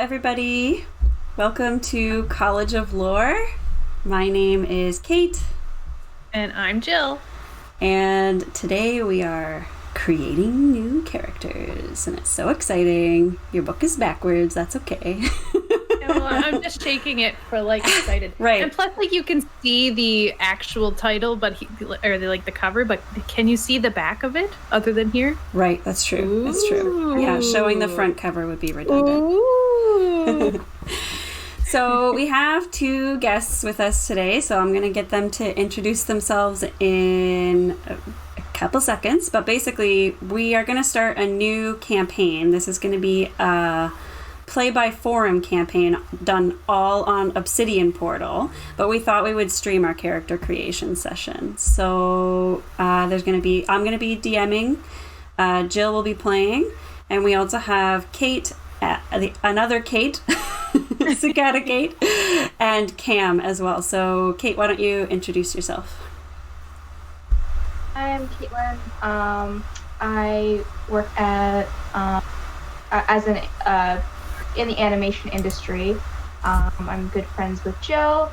everybody. Welcome to College of Lore. My name is Cait. And I'm Jill. And today we are creating new characters, and it's so exciting. Your book is backwards, that's okay. Well, I'm just shaking it for excited. Right. And plus you can see the actual title, but the cover, but can you see the back of it other than here? Right, that's true. Ooh. That's true. Yeah, showing the front cover would be redundant. Ooh. So we have two guests with us today, so I'm going to get them to introduce themselves in a couple seconds. But basically, we are going to start a new campaign. This is going to be a play-by-forum campaign done all on Obsidian Portal, but we thought we would stream our character creation session. So I'm going to be DMing, Jill will be playing, and we also have Cait, another Cait, Cicada Cait, and Cam as well. So Cait, why don't you introduce yourself? I'm Caitlin. I work at in the animation industry. I'm good friends with Jill.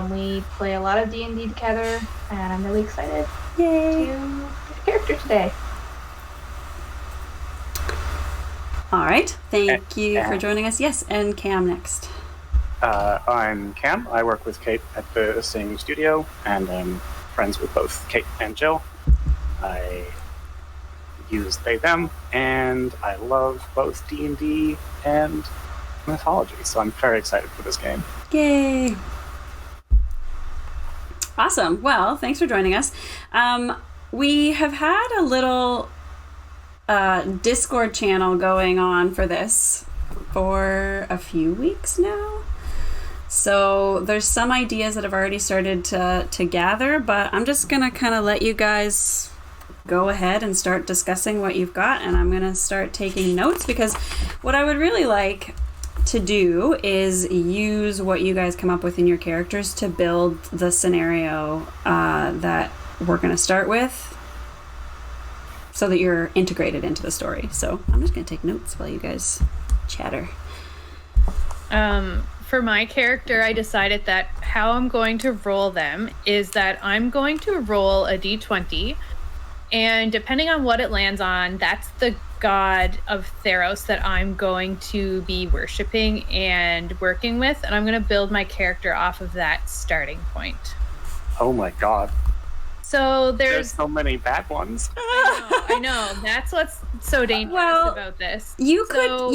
We play a lot of D&D together, and I'm really excited to create a character today. All right, thank you for joining us. Yes, and Cam next. I'm Cam. I work with Cait at the same studio, and I'm friends with both Cait and Jill. I use they, them, and I love both D&D and mythology, so I'm very excited for this game. Yay! Awesome. Well, thanks for joining us. We have had a little Discord channel going on for this for a few weeks now. So there's some ideas that have already started to gather, but I'm just going to kind of let you guys go ahead and start discussing what you've got, and I'm going to start taking notes, because what I would really like to do is use what you guys come up with in your characters to build the scenario that we're going to start with, so that you're integrated into the story. So I'm just going to take notes while you guys chatter. For my character, I decided that how I'm going to roll them is that I'm going to roll a d20, and depending on what it lands on, that's the god of Theros that I'm going to be worshipping and working with, and I'm going to build my character off of that starting point. Oh my god. So there's so many bad ones. I know. That's what's so dangerous about this. You could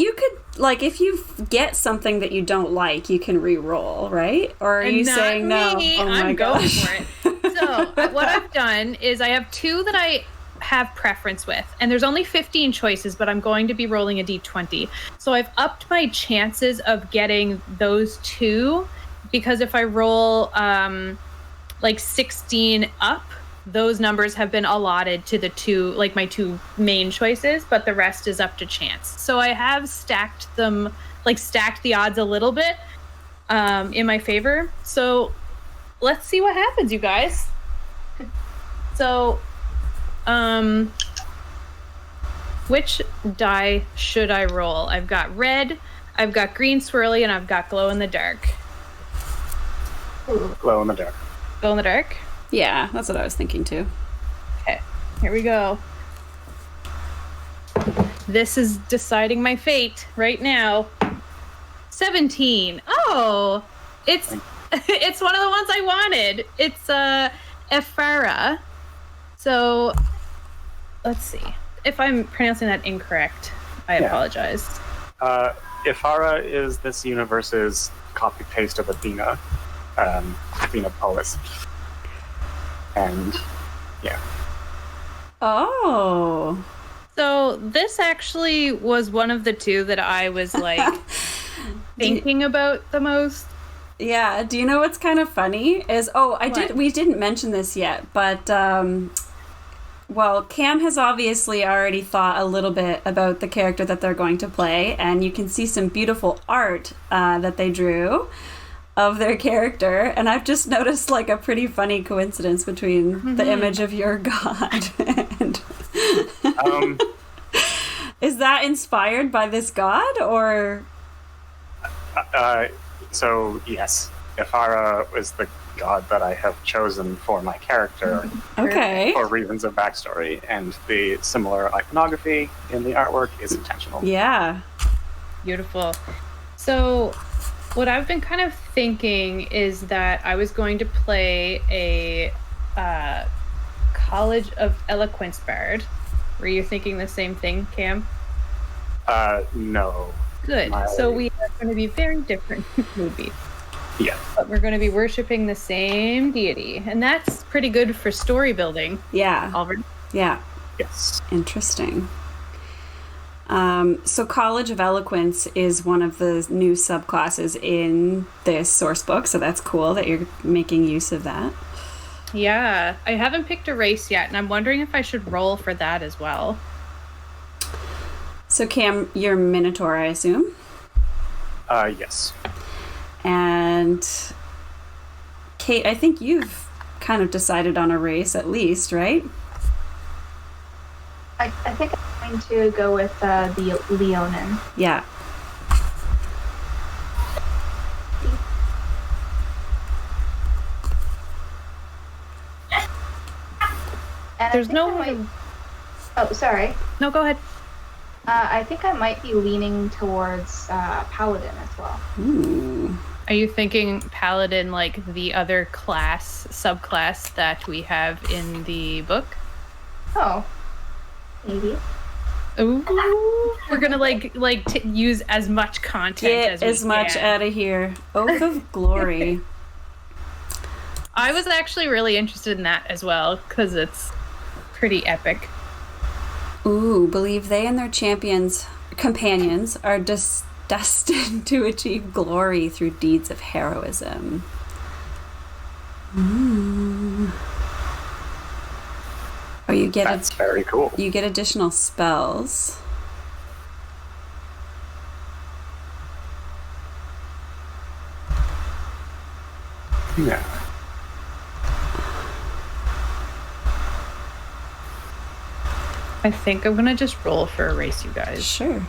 like, if you get something that you don't like, you can re-roll, right? Or are you saying no? Oh my gosh. I'm going for it. So what I've done is I have two that I have preference with, and there's only 15 choices, but I'm going to be rolling a d20. So I've upped my chances of getting those two, because if I roll 16 up, those numbers have been allotted to the two, my two main choices, but the rest is up to chance. So I have stacked them, stacked the odds a little bit in my favor. So let's see what happens, you guys. So, which die should I roll? I've got red, I've got green swirly, and I've got glow in the dark. Glow in the dark. Glow in the dark? Yeah, that's what I was thinking too. Okay, here we go. This is deciding my fate right now. 17. Oh, it's one of the ones I wanted. It's Ephara. So let's see. If I'm pronouncing that incorrect, I apologize. Ephara is this universe's copy paste of Athena. Athena Polis. And oh, so this actually was one of the two that I was thinking about the most. Yeah, do you know what's kind of funny is we didn't mention this yet, but Cam has obviously already thought a little bit about the character that they're going to play, and you can see some beautiful art that they drew of their character, and I've just noticed a pretty funny coincidence between the image of your god and Is that inspired by this god, or So yes, Ifara is the god that I have chosen for my character Okay. for reasons of backstory, and the similar iconography in the artwork is intentional. Yeah. Beautiful. So, what I've been kind of thinking is that I was going to play a College of Eloquence bard. Were you thinking the same thing, Cam? No. Good. So we are going to be very different movies. Yeah. But we're going to be worshiping the same deity. And that's pretty good for story building. Yeah. Already. Yeah. Yes. Interesting. So College of Eloquence is one of the new subclasses in this source book, so that's cool that you're making use of that. Yeah. I haven't picked a race yet, and I'm wondering if I should roll for that as well. So Cam, you're Minotaur, I assume? Yes. And Cait, I think you've kind of decided on a race at least, right? I think I'm going to go with the Leonin. Yeah. And There's I think no I way. might... Oh, sorry. No, go ahead. I think I might be leaning towards Paladin as well. Ooh. Are you thinking Paladin like the other subclass that we have in the book? Oh, maybe. Ooh, we're gonna use as much content Get as we as much can. out of here. Oath of Glory. I was actually really interested in that as well because it's pretty epic. Ooh, believe they and their companions are destined to achieve glory through deeds of heroism. Ooh. Oh, you get That's very cool. you get additional spells. Yeah. I think I'm gonna just roll for a race, you guys. Sure.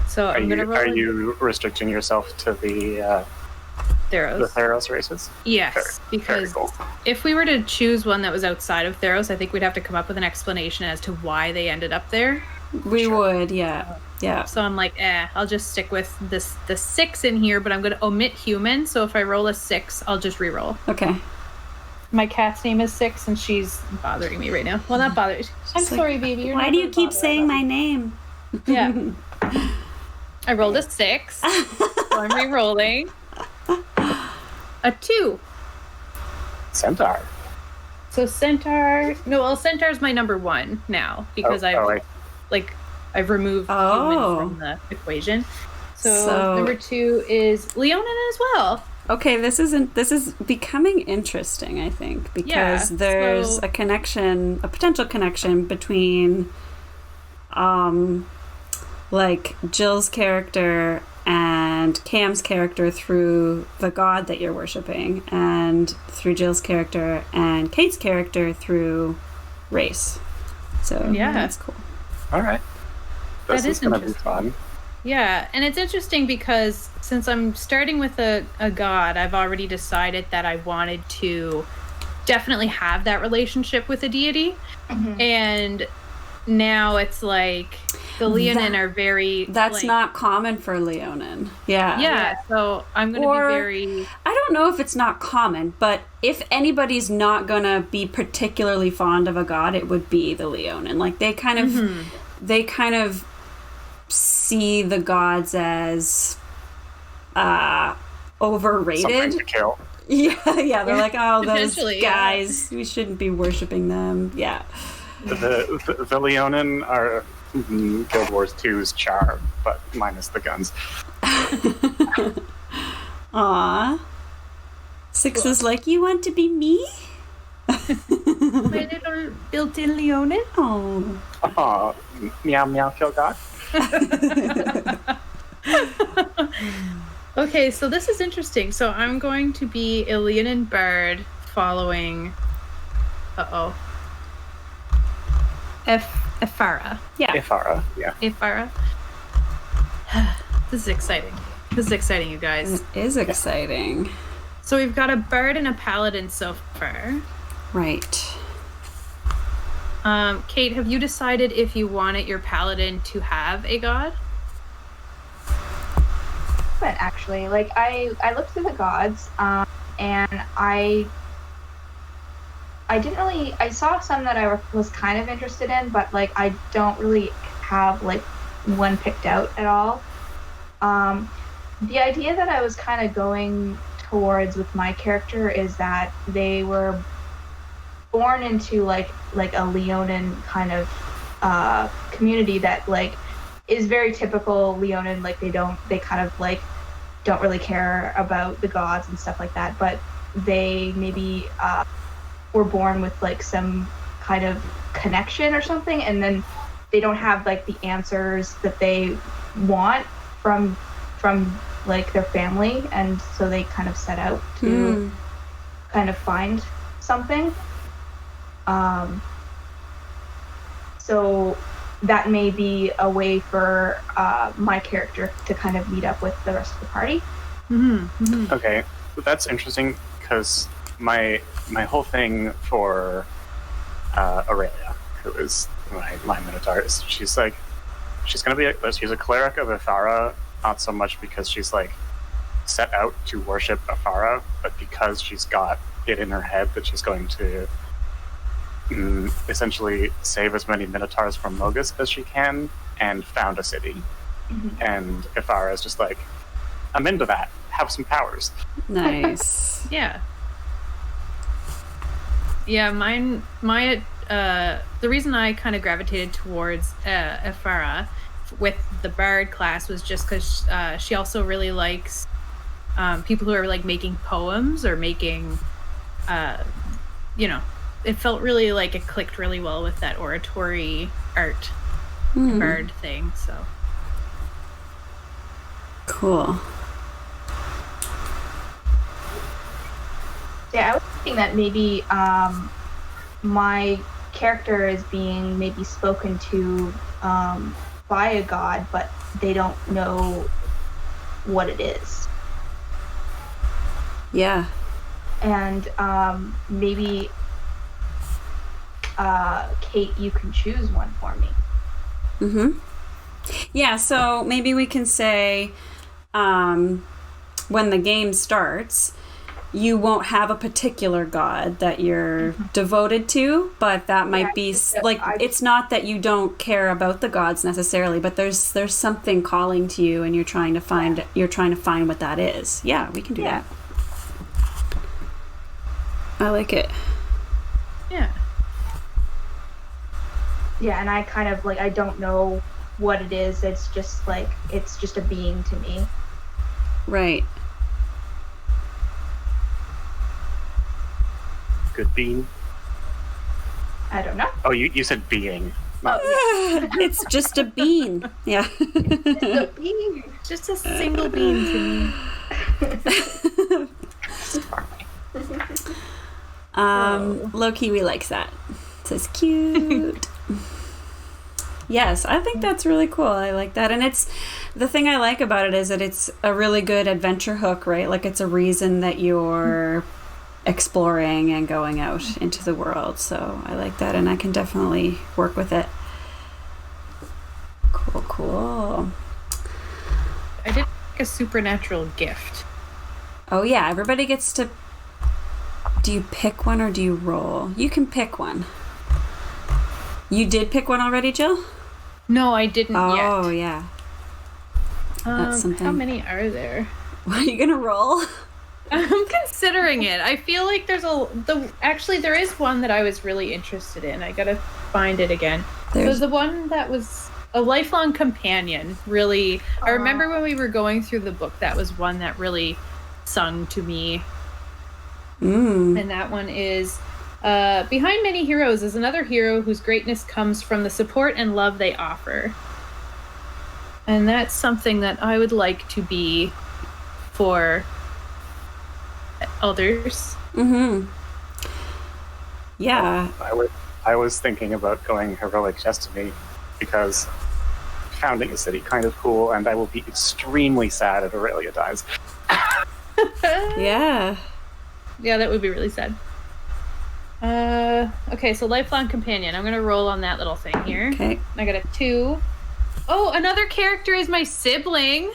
So Are I'm gonna roll. are you restricting yourself to the Theros? Theros races? Yes, Very because cool. if we were to choose one that was outside of Theros, I think we'd have to come up with an explanation as to why they ended up there. We Sure. would, yeah. Yeah. So I'm like, I'll just stick with the 6 in here, but I'm going to omit human. So if I roll a 6, I'll just re-roll. Okay. My cat's name is 6, and she's bothering me right now. Well, not bothering. I'm She's like, sorry, baby. You're Why not do you gonna keep bother saying about my me. name? Yeah. I rolled a 6, so I'm re-rolling. A 2. Centaur. So Centaur... No, well, Centaur's my number 1 now, because I've removed human from the equation. So number 2 is Leonin as well. Okay, this is becoming interesting, I think, because there's a potential connection between like Jill's character and Cam's character through the god that you're worshiping, and through Jill's character and Cait's character through race. So Yeah. that's cool. All right. This That is is going to be interesting. fun. Yeah, and it's interesting because since I'm starting with a god, I've already decided that I wanted to definitely have that relationship with a deity. Mhm. And now it's like the Leonin are very... That's not common for Leonin. Yeah. Yeah, so I'm going to Or- be very... I don't know if it's not common, but if anybody's not gonna be particularly fond of a god, it would be the Leonin. Like they kind of see the gods as overrated. Something to kill. Yeah, they're like, oh, those Potentially, guys, we shouldn't be worshiping them. Yeah. The Leonin are Guild Wars 2's Char, but minus the guns. Aw. Six is like, you want to be me? My little built-in Leonin. Oh. Aw, meow meow kill god. Okay, so this is interesting. So I'm going to be a Leonin bard following... Ifara. Yeah. Ifara, yeah. Ifara. This is exciting. This is exciting, you guys. It is exciting. So we've got a bard and a paladin so far. Right. Cait, have you decided if you wanted your paladin to have a god? But actually, like I looked through the gods, and I didn't really. I saw some that I was kind of interested in, but like I don't really have like one picked out at all. The idea that I was kind of going towards with my character is that they were born into like a Leonin kind of community that like is very typical Leonin. Like they kind of like don't really care about the gods and stuff like that, but they maybe were born with like some kind of connection or something, and then they don't have like the answers that they want from like their family, and so they kind of set out to kind of find something. So that may be a way for my character to kind of meet up with the rest of the party. Okay, that's interesting because my whole thing for Aurelia, who is my Minotaur, is she's a cleric of Ithara, not so much because she's like set out to worship Ithara, but because she's got it in her head that she's going to essentially save as many Minotaurs from Mogus as she can and found a city. And Ithara is just like, I'm into that. Have some powers. Nice. Yeah. Yeah, my the reason I kind of gravitated towards Ithara with the bard class was just because she also really likes people who are like making poems or making, it felt really like it clicked really well with that oratory art bard thing. So cool. Yeah, I was thinking that maybe my character is being maybe spoken to by a god, but they don't know what it is. Yeah. And maybe Cait, you can choose one for me. Yeah, so maybe we can say when the game starts, you won't have a particular god that you're devoted to, but that might be like, it's not that you don't care about the gods necessarily, but there's something calling to you and you're trying to find what that is. Yeah, we can do that. I like it. yeah. Yeah, and I kind of like, I don't know what it is. It's just a being to me. Right. Good being. I don't know. Oh, you said being. Not It's just a bean. Yeah. It's a being. Just a single bean to me. Low-key, likes that. It says cute. Yes, I think that's really cool. I like that. And it's the thing I like about it is that it's a really good adventure hook, right? Like it's a reason that you're exploring and going out into the world. So I like that, and I can definitely work with it. Cool. I did like a supernatural gift. Oh yeah, everybody gets to... Do you pick one or do you roll? You can pick one. You did pick one already, Jill? No, I didn't yet. Oh, yeah. That's something. How many are there? Are you going to roll? I'm considering it. I feel like actually there is one that I was really interested in. I gotta find it again. So the one that was a lifelong companion, really. I remember when we were going through the book, that was one that really sung to me. And that one is behind many heroes is another hero whose greatness comes from the support and love they offer. And that's something that I would like to be for others. Yeah. I was thinking about going heroic destiny because founding a city kind of cool, and I will be extremely sad if Aurelia dies. Yeah. Yeah, that would be really sad. Okay, so lifelong companion. I'm gonna roll on that little thing here. Okay. I got a 2. Oh, another character is my sibling.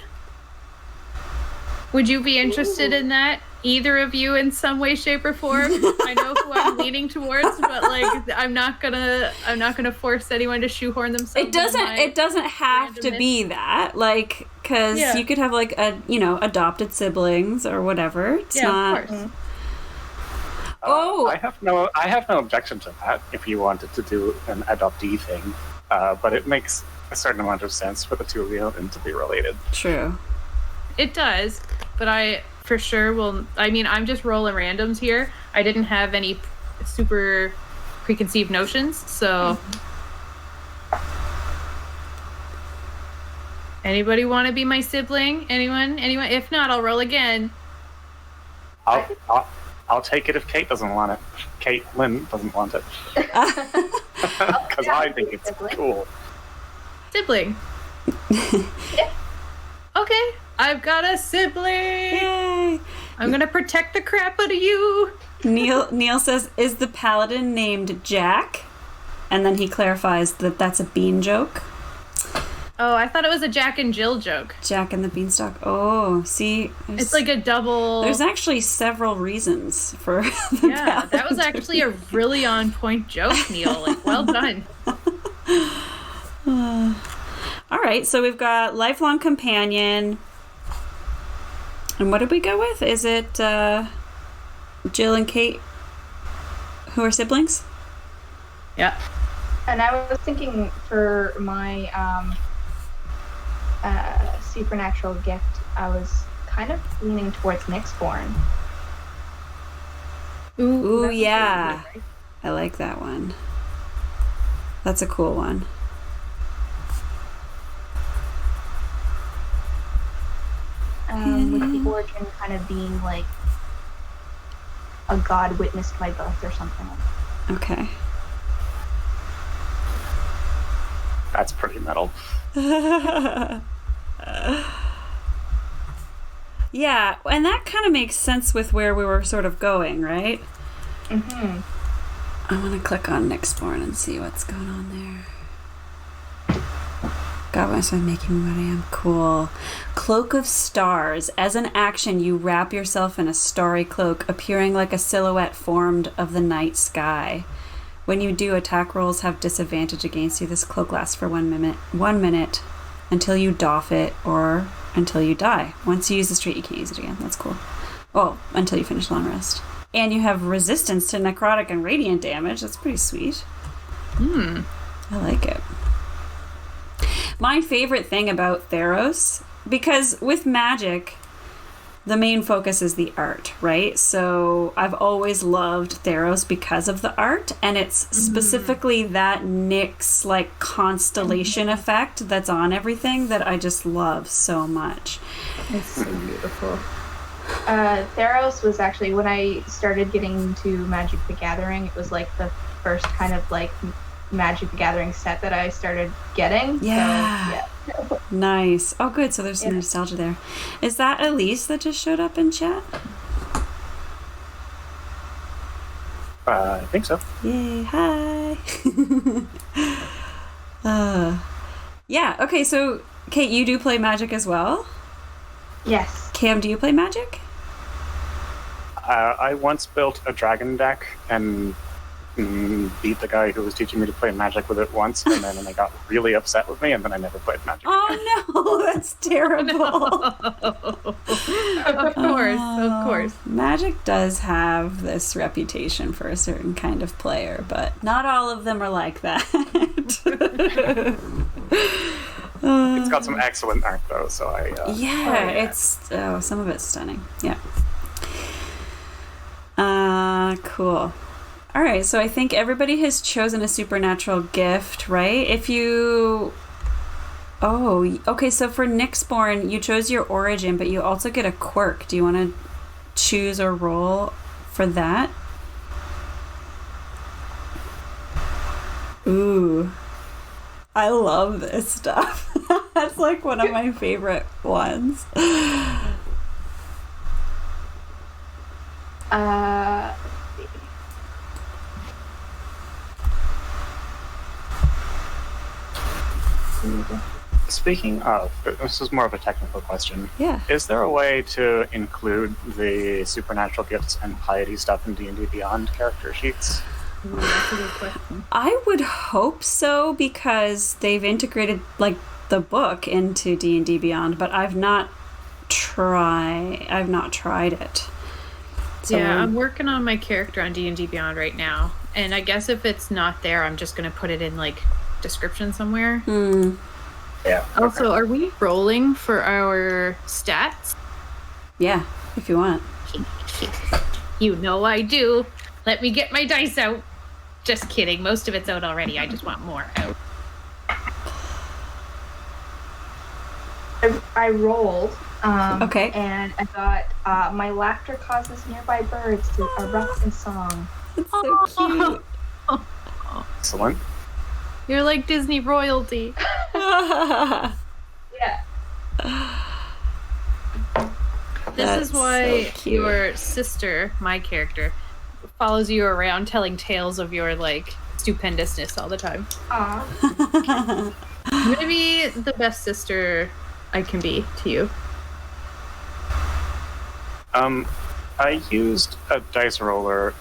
Would you be interested in that? Either of you in some way, shape, or form? I know who I'm leaning towards, but like I'm not gonna force anyone to shoehorn themselves. It doesn't have to be that, like, because you could have like adopted siblings or whatever. It's not. Of course. I have no objection to that if you wanted to do an adoptee thing, but it makes a certain amount of sense for the two of you to be related. True. It does, but I for sure will. I mean, I'm just rolling randoms here. I didn't have any super preconceived notions, so. Anybody want to be my sibling? Anyone? If not, I'll roll again. I'll take it if Cait doesn't want it. Caitlin doesn't want it. Because I think it's cool. Sibling. Okay, I've got a sibling. Yay! I'm gonna protect the crap out of you. Neil says, "Is the paladin named Jack?" And then he clarifies that that's a bean joke. Oh, I thought it was a Jack and Jill joke. Jack and the Beanstalk. Oh, see, it's like a double. There's actually several reasons for the paladin. That was actually a really on point joke, Neil. Like, well done. All right, so we've got lifelong companion. And what did we go with? Is it Jill and Cait, who are siblings? Yeah. And I was thinking for my supernatural gift, I was kind of leaning towards Nyxborn. Ooh, yeah. Good, right? I like that one. That's a cool one. With the origin kind of being like a god witnessed my birth or something like that. Okay. That's pretty metal. Yeah, and that kind of makes sense with where we were sort of going, right? Mm-hmm. I want to click on Nyxborn and see what's going on there. God, why am I making what I am? Cool. Cloak of Stars. As an action, you wrap yourself in a starry cloak, appearing like a silhouette formed of the night sky. When you do, attack rolls have disadvantage against you. This cloak lasts for 1 minute until you doff it or until you die. Once you use the trait, you can't use it again. That's cool. Oh, until you finish long rest. And you have resistance to necrotic and radiant damage. That's pretty sweet. I like it. My favorite thing about Theros, because with magic, the main focus is the art, right? So I've always loved Theros because of the art, and it's specifically that Nyx like constellation effect that's on everything that I just love so much. It's so beautiful. Theros was actually, when I started getting into Magic the Gathering, it was like the first kind of like Magic the Gathering set that I started getting. Yeah. So, yeah. Nice. Oh, good. So there's some nostalgia there. Is that Elise that just showed up in chat? I think so. Yay. Hi. Yeah. Okay. So, Cait, you do play Magic as well? Yes. Cam, do you play Magic? I once built a dragon deck and beat the guy who was teaching me to play Magic with it once, and then they got really upset with me, and then I never played Magic again. Oh no, that's terrible. Of course. Magic does have this reputation for a certain kind of player, but not all of them are like that. It's got some excellent art though, so it's some of it's stunning. Yeah. Cool. All right, so I think everybody has chosen a supernatural gift, right? Okay, so for Nyxborn, you chose your origin, but you also get a quirk. Do you want to choose or roll for that? Ooh. I love this stuff. That's like one of my favorite ones. Speaking of, this is more of a technical question. Yeah. Is there a way to include the supernatural gifts and piety stuff in D&D Beyond character sheets? Ooh, that's a good question. I would hope so, because they've integrated like the book into D&D Beyond, but I've not tried it. So Yeah, I'm working on my character on D&D Beyond right now, and I guess if it's not there, I'm just gonna put it in like description somewhere. Yeah. Also, are we rolling for our stats? yeah, if you want. You know I do. Let me get my dice out. Just kidding. Most of it's out already. I just want more out. I rolled. Okay. And I got my laughter causes nearby birds to erupt in song. It's so cute. Excellent. You're like Disney royalty. Yeah. This That's is why so cute. your sister, my character, follows you around telling tales of your like stupendousness all the time. Aw. I'm gonna be the best sister I can be to you. I used a dice roller.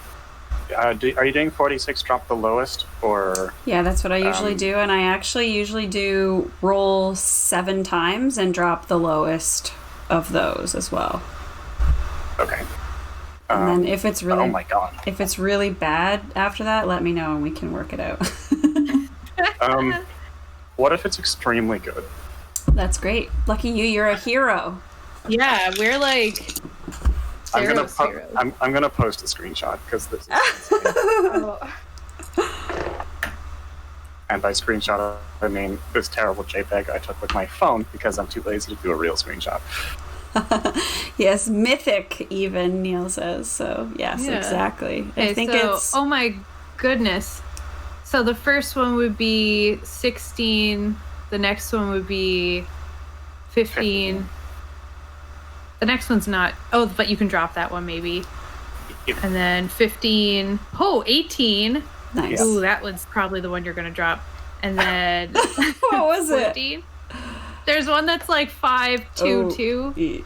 Are you doing 46 drop the lowest, or... Yeah, that's what I usually do, and I actually usually do roll 7 times and drop the lowest of those as well. Okay. And then if it's really Oh my god. if it's really bad after that, let me know and we can work it out. What if it's extremely good? That's great. Lucky you, you're a hero. Yeah, we're like I'm gonna Theros heroes. I'm gonna post a screenshot because this is Oh. and by screenshot I mean this terrible JPEG I took with my phone because I'm too lazy to do a real screenshot. Yes, mythic even, Neil says. So yes, Yeah. exactly. I Okay, think so, it's oh my goodness. So the first one would be 16. The next one would be 15. The next one's not. Oh, but you can drop that one maybe. Yep. And then 15. Oh, 18. nice. Ooh, that one's probably the one you're going to drop. And then What was it? 14. There's one that's like 5, 2, 2. Yeah.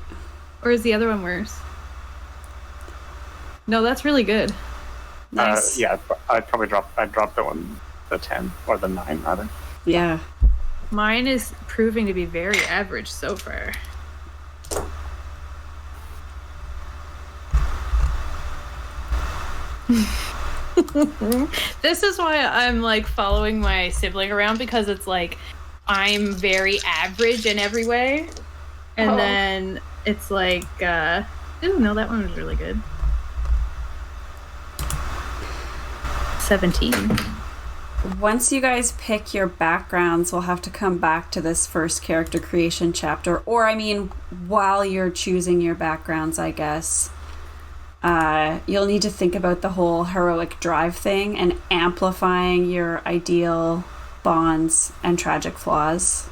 Or is the other one worse? No, that's really good. Nice. Yeah, I'd drop the one, the 10 or the 9 rather. Yeah. Mine is proving to be very average so far. This is why I'm like following my sibling around, because it's like I'm very average in every way. And Oh. then it's like, ooh, no, that one was really good. 17. Once you guys pick your backgrounds, we'll have to come back to this first character creation chapter. Or, I mean, while you're choosing your backgrounds, I guess, you'll need to think about the whole heroic drive thing and amplifying your ideal bonds and tragic flaws.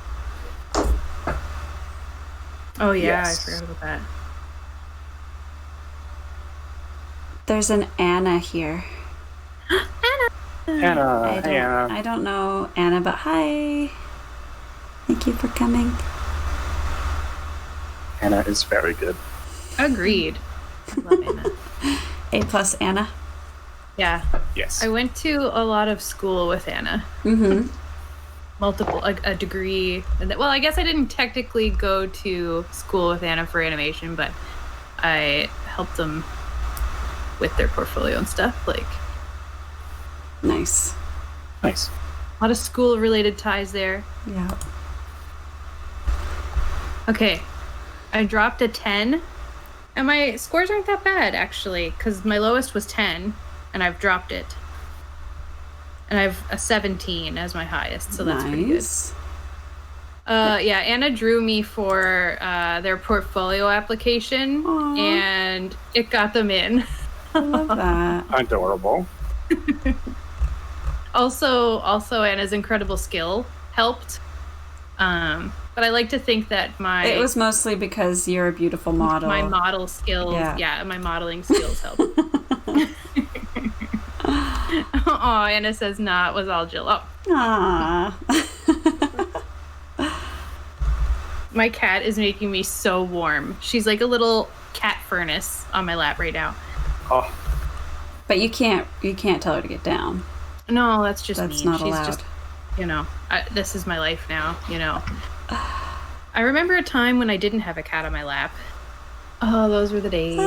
Oh, yeah, Yes. I forgot about that. There's an Anna here. Hannah, hey Anna. I don't know Anna, but hi. Thank you for coming. Hannah is very good. Agreed. I love Anna. A+ Anna. Yeah, Yes. I went to a lot of school with Anna. Mm-hmm. Multiple, like a degree. Well, I guess I didn't technically go to school with Anna for animation, but I helped them with their portfolio and stuff. Like Nice. Nice. a lot of school-related ties there. Yeah. Okay, I dropped a 10, and my scores aren't that bad actually, because my lowest was 10, and I've dropped it. And I have a 17 as my highest, so that's pretty good. Nice. Yeah, Anna drew me for their portfolio application, Aw. and it got them in. I love that. Adorable. Also, Anna's incredible skill helped. But I like to think that It was mostly because you're a beautiful model. my model skills, my modeling skills help. Oh, Anna says, "Nah, it was all Jill." Oh. Aww. My cat is making me so warm. She's like a little cat furnace on my lap right now. Oh, But you can't tell her to get down. No, that's just That's mean. not She's allowed. just, this is my life now, I remember a time when I didn't have a cat on my lap. Oh, those were the days.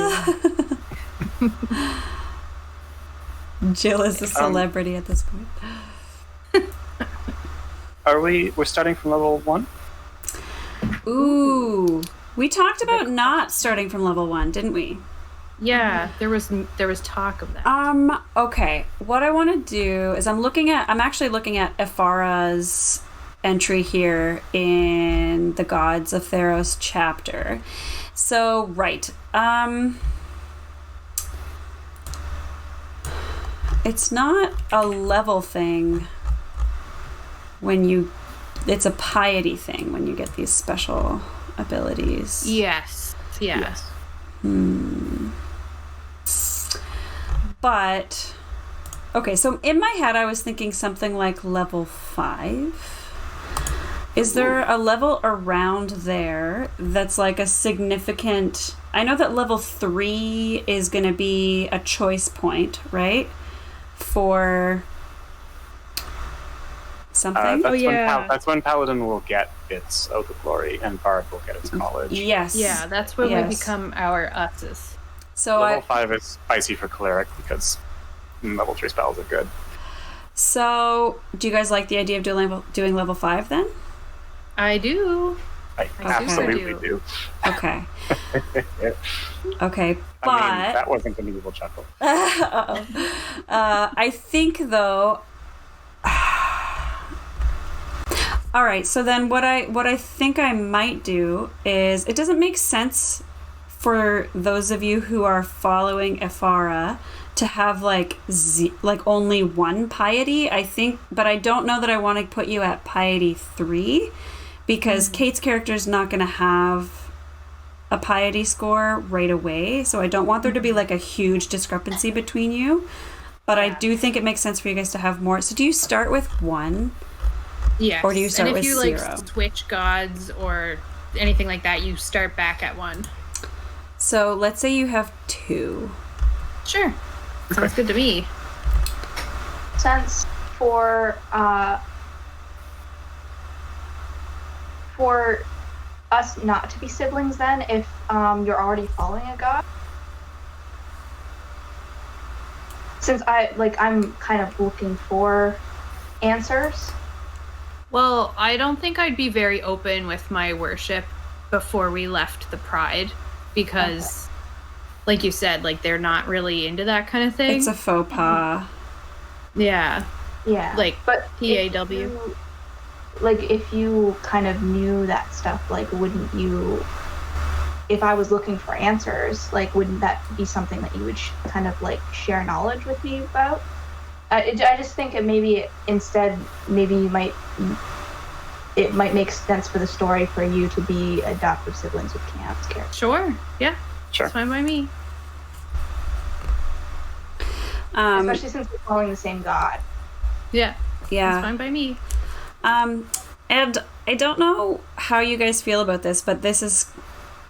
Jill is a celebrity at this point. we're starting from level 1? Ooh. We talked about not starting from level 1, didn't we? Yeah, there was talk of that. Okay. What I want to do is I'm actually looking at Ifara's entry here in the Gods of Theros chapter. So, right. It's not a level thing it's a piety thing when you get these special abilities. Yes. But, okay, so in my head I was thinking something like level 5. Is there a level around there that's like a significant... I know that level 3 is going to be a choice point, right? For something? That's when Paladin will get its Oath of Glory and Bard will get its Knowledge. Yes. Yeah, that's when we become our Usses. So level 5 is spicy for Cleric because level 3 spells are good. So, do you guys like the idea of doing level 5 then? I do. I absolutely do. Okay. Okay, but... I mean, that wasn't an evil chuckle. I think, though... All right, so then what I think I might do is... It doesn't make sense for those of you who are following Ifara to have like only one piety, I think, but I don't know that I want to put you at piety 3 because Cait's character is not going to have a piety score right away, so I don't want there to be like a huge discrepancy between you, but I do think it makes sense for you guys to have more. So do you start with 1? Yes. Or do you start and if with you 0? like switch gods or anything like that, you start back at 1. So let's say you have 2. Sure. Sounds good to me. Since for us not to be siblings, then if you're already following a god, since I'm kind of looking for answers. Well, I don't think I'd be very open with my worship before we left the Pride because, like you said, like they're not really into that kind of thing. It's a faux pas. Yeah. Yeah. Like, but PAW. If you kind of knew that stuff, like, wouldn't you, if I was looking for answers, like, wouldn't that be something that you would kind of, like, share knowledge with me about? I just think it might make sense for the story for you to be adoptive siblings with Cam's character. Sure. Yeah. Sure. That's fine by me. Especially since we're following the same god. Yeah. Yeah. That's fine by me. And I don't know how you guys feel about this, but this is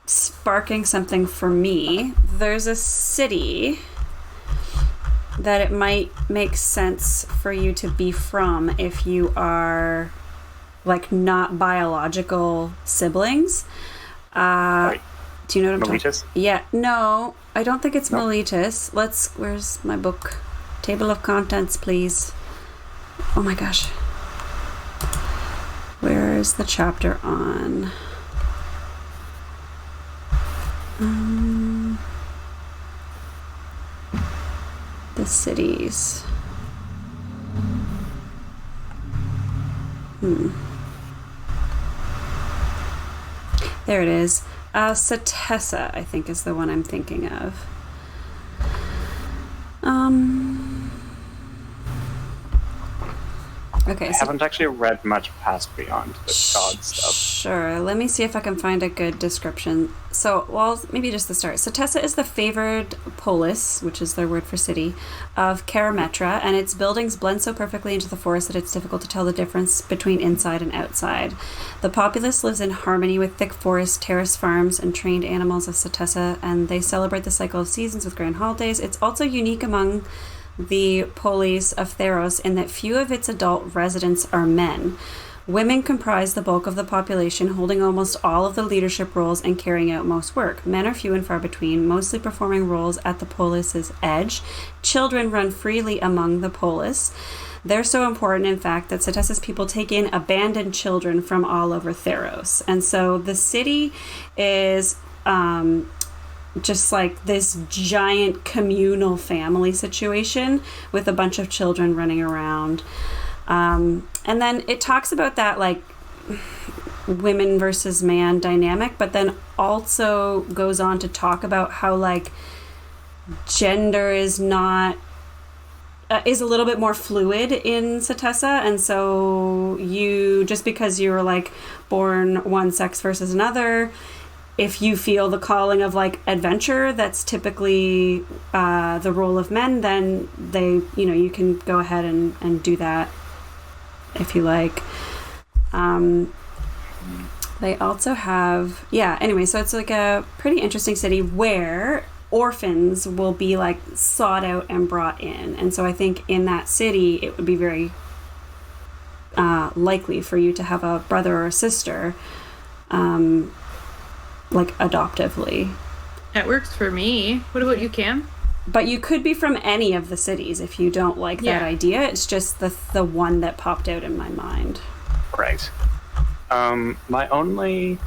sparking something for me. There's a city that it might make sense for you to be from if you are like not biological siblings. Right. Do you know what I'm Miletus? talking? Yeah. No, I don't think it's Miletus. Where's my book? Table of contents, please. Oh my gosh. Where's the chapter on? The cities. There it is. Satessa, I think, is the one I'm thinking of. Okay, I haven't actually read much past beyond the god stuff. Sure. Let me see if I can find a good description. So, well, maybe just the start. Setessa is the favored polis, which is their word for city, of Karametra, and its buildings blend so perfectly into the forest that it's difficult to tell the difference between inside and outside. The populace lives in harmony with thick forests, terrace farms, and trained animals of Setessa, and they celebrate the cycle of seasons with grand holidays. It's also unique among the polis of Theros in that few of its adult residents are men. Women comprise the bulk of the population, holding almost all of the leadership roles and carrying out most work. Men are few and far between, mostly performing roles at the polis's edge. Children run freely among the polis. They're so important, in fact, that Setessa's people take in abandoned children from all over Theros. And so the city is just like this giant communal family situation with a bunch of children running around. And then it talks about that like women versus man dynamic, but then also goes on to talk about how like gender is not is a little bit more fluid in Setessa, and so you just because you were like born one sex versus another, if you feel the calling of like adventure, that's typically the role of men, then you can go ahead and do that if you like. They also have, anyway, so it's like a pretty interesting city where orphans will be like sought out and brought in. And so I think in that city, it would be very likely for you to have a brother or a sister, like adoptively. That works for me. What about you, Cam? But you could be from any of the cities if you don't like that idea. It's just the one that popped out in my mind. Right. My only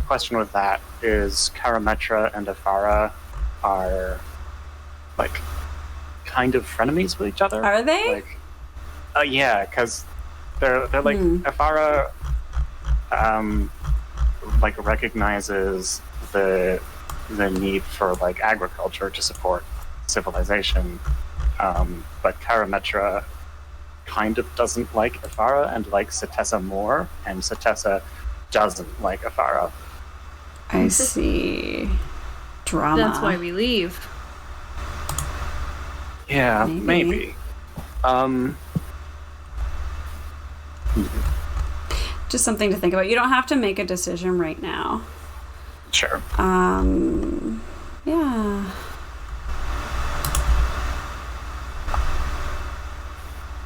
question with that is Karametra and Afara are like kind of frenemies with each other. Are they? Like, yeah, because they're like Afara like recognizes the need for like agriculture to support civilization, but Karametra kind of doesn't like Afara and likes Setessa more, and Setessa doesn't like Afara. I see. Drama. That's why we leave. Yeah, maybe. Just something to think about. You don't have to make a decision right now. Sure. Yeah.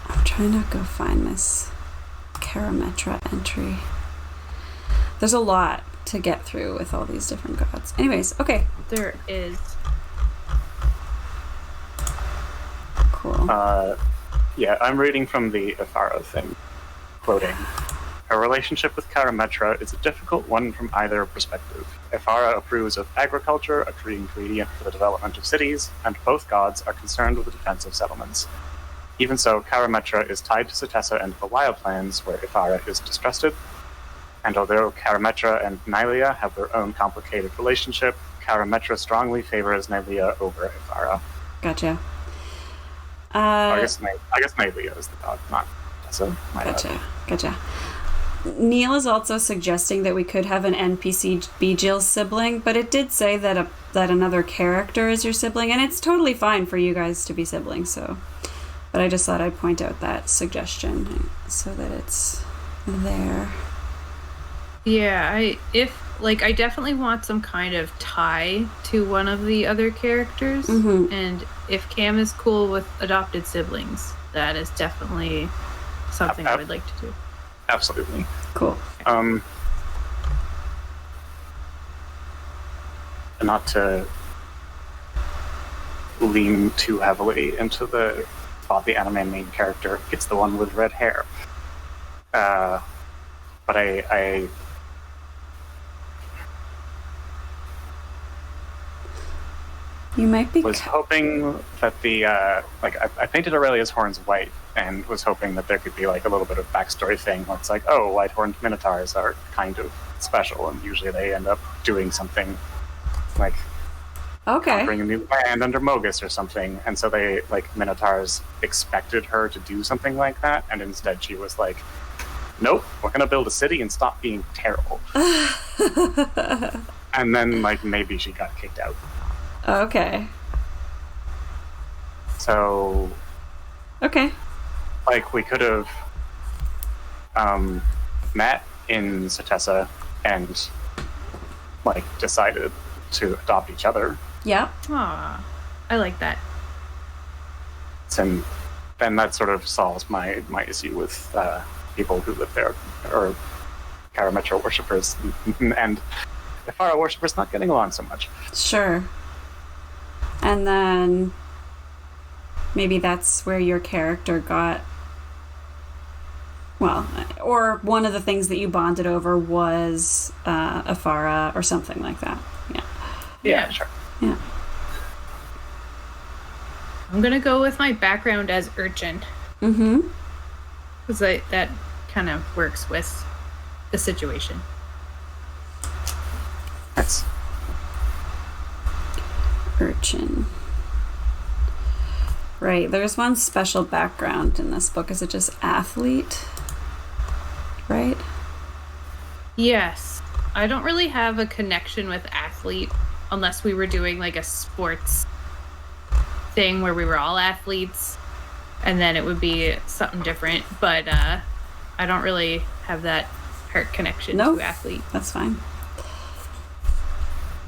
I'm trying to go find this Karametra entry. There's a lot to get through with all these different gods. Anyways, okay. There is. Cool. Yeah, I'm reading from the Afara thing, quoting, "Her relationship with Karametra is a difficult one from either perspective. Afara approves of agriculture, a key ingredient for the development of cities, and both gods are concerned with the defense of settlements. Even so, Karametra is tied to Setessa and the wildlands, where Afara is distrusted. And although Karametra and Nylea have their own complicated relationship, Karametra strongly favors Nylea over Afara." Gotcha. I guess Nylea is the god, not Setessa. Gotcha. Neil is also suggesting that we could have an NPC be Jill's sibling, but it did say that that another character is your sibling, and it's totally fine for you guys to be siblings. So, but I just thought I'd point out that suggestion so that it's there. Yeah, I definitely want some kind of tie to one of the other characters, and if Cam is cool with adopted siblings, that is definitely something I would like to do. Absolutely. Cool. Not to lean too heavily into the thought the anime main character gets the one with red hair. But I You might be was hoping that the I painted Aurelia's horns white and was hoping that there could be like a little bit of backstory thing where it's like, oh, white-horned minotaurs are kind of special and usually they end up doing something like Okay. bring a new land under Mogus or something. And so they, like, Minotaurs expected her to do something like that, and instead she was like, nope, we're gonna build a city and stop being terrible. And then, like, maybe she got kicked out. Okay. So, Okay. like, we could have met in Satessa and, like, decided to adopt each other. Yep. Aw, I like that. And then that sort of solves my issue with people who live there, or Karametra worshippers, and the Pharaoh worshippers not getting along so much. Sure. And then maybe that's where your character got, well, or one of the things that you bonded over was Afara or something like that. Yeah, sure. Yeah. I'm gonna go with my background as urchin, Mm-hmm. because that kind of works with the situation. That's Urchin. Right, there's one special background in this book. Is it just athlete? Right? Yes. I don't really have a connection with athlete unless we were doing like a sports thing where we were all athletes, and then it would be something different. But I don't really have that heart connection Nope. to athlete. That's fine.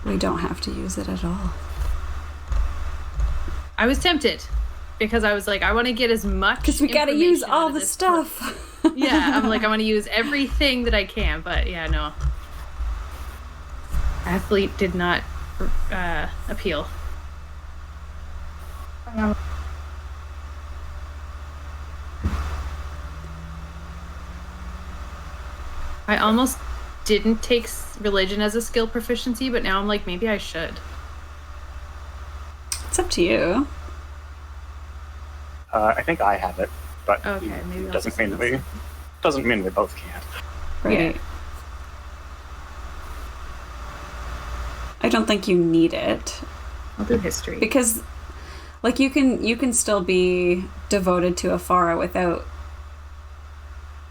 We don't have to use it at all. I was tempted because I was like, I want to get as much Because we gotta use information out all of the this stuff. book. Yeah, I'm like, I want to use everything that I can, but yeah, no. Athlete did not appeal. I almost didn't take religion as a skill proficiency, but now I'm like, maybe I should. It's up to you. I think I have it, but Okay, maybe it I'll doesn't just mean use we both can't. Right. Yeah. I don't think you need it. I'll do history. Because like you can still be devoted to Afara without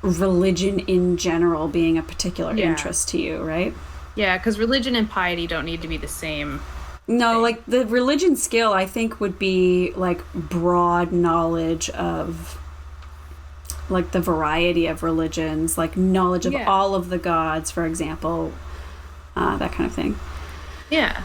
religion in general being a particular Yeah. interest to you, right? Yeah, because religion and piety don't need to be the same. No, like the religion skill I think would be like broad knowledge of like the variety of religions, like knowledge of Yeah. all of the gods, for example, that kind of thing. Yeah.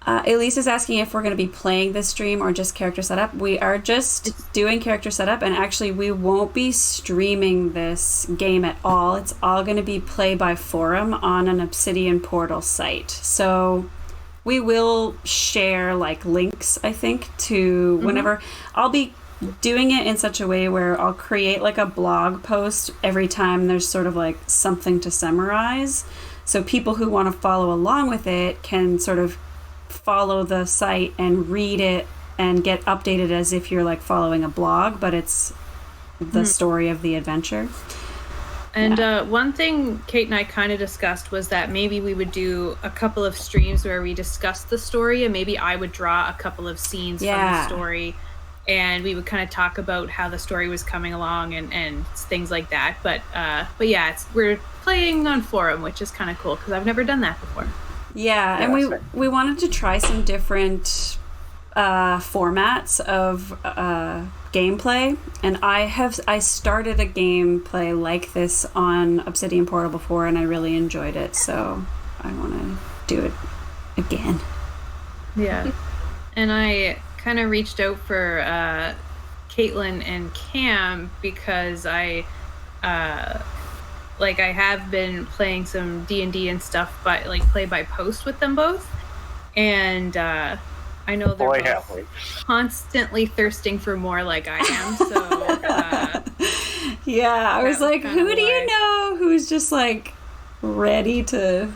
Elise is asking if we're going to be playing this stream or just character setup. We are just doing character setup, and actually we won't be streaming this game at all. It's all going to be play by forum on an Obsidian Portal site. So we will share like links, I think, to whenever. I'll be doing it in such a way where I'll create like a blog post every time there's sort of like something to summarize. So people who want to follow along with it can sort of follow the site and read it and get updated as if you're like following a blog, but it's the story of the adventure. And one thing Cait and I kind of discussed was that maybe we would do a couple of streams where we discuss the story, and maybe I would draw a couple of scenes from the story, and we would kind of talk about how the story was coming along and things like that. But yeah, we're playing on forum, which is kind of cool because I've never done that before. Yeah, and we wanted to try some different formats of gameplay, and I started a gameplay like this on Obsidian Portal before, and I really enjoyed it, so I want to do it again. Yeah. And I kind of reached out for Caitlin and Cam because I have been playing some D&D and stuff, but like play by post with them both, and I know they're both constantly thirsting for more, like I am. So yeah, I was like, who do you like- know who's just like ready to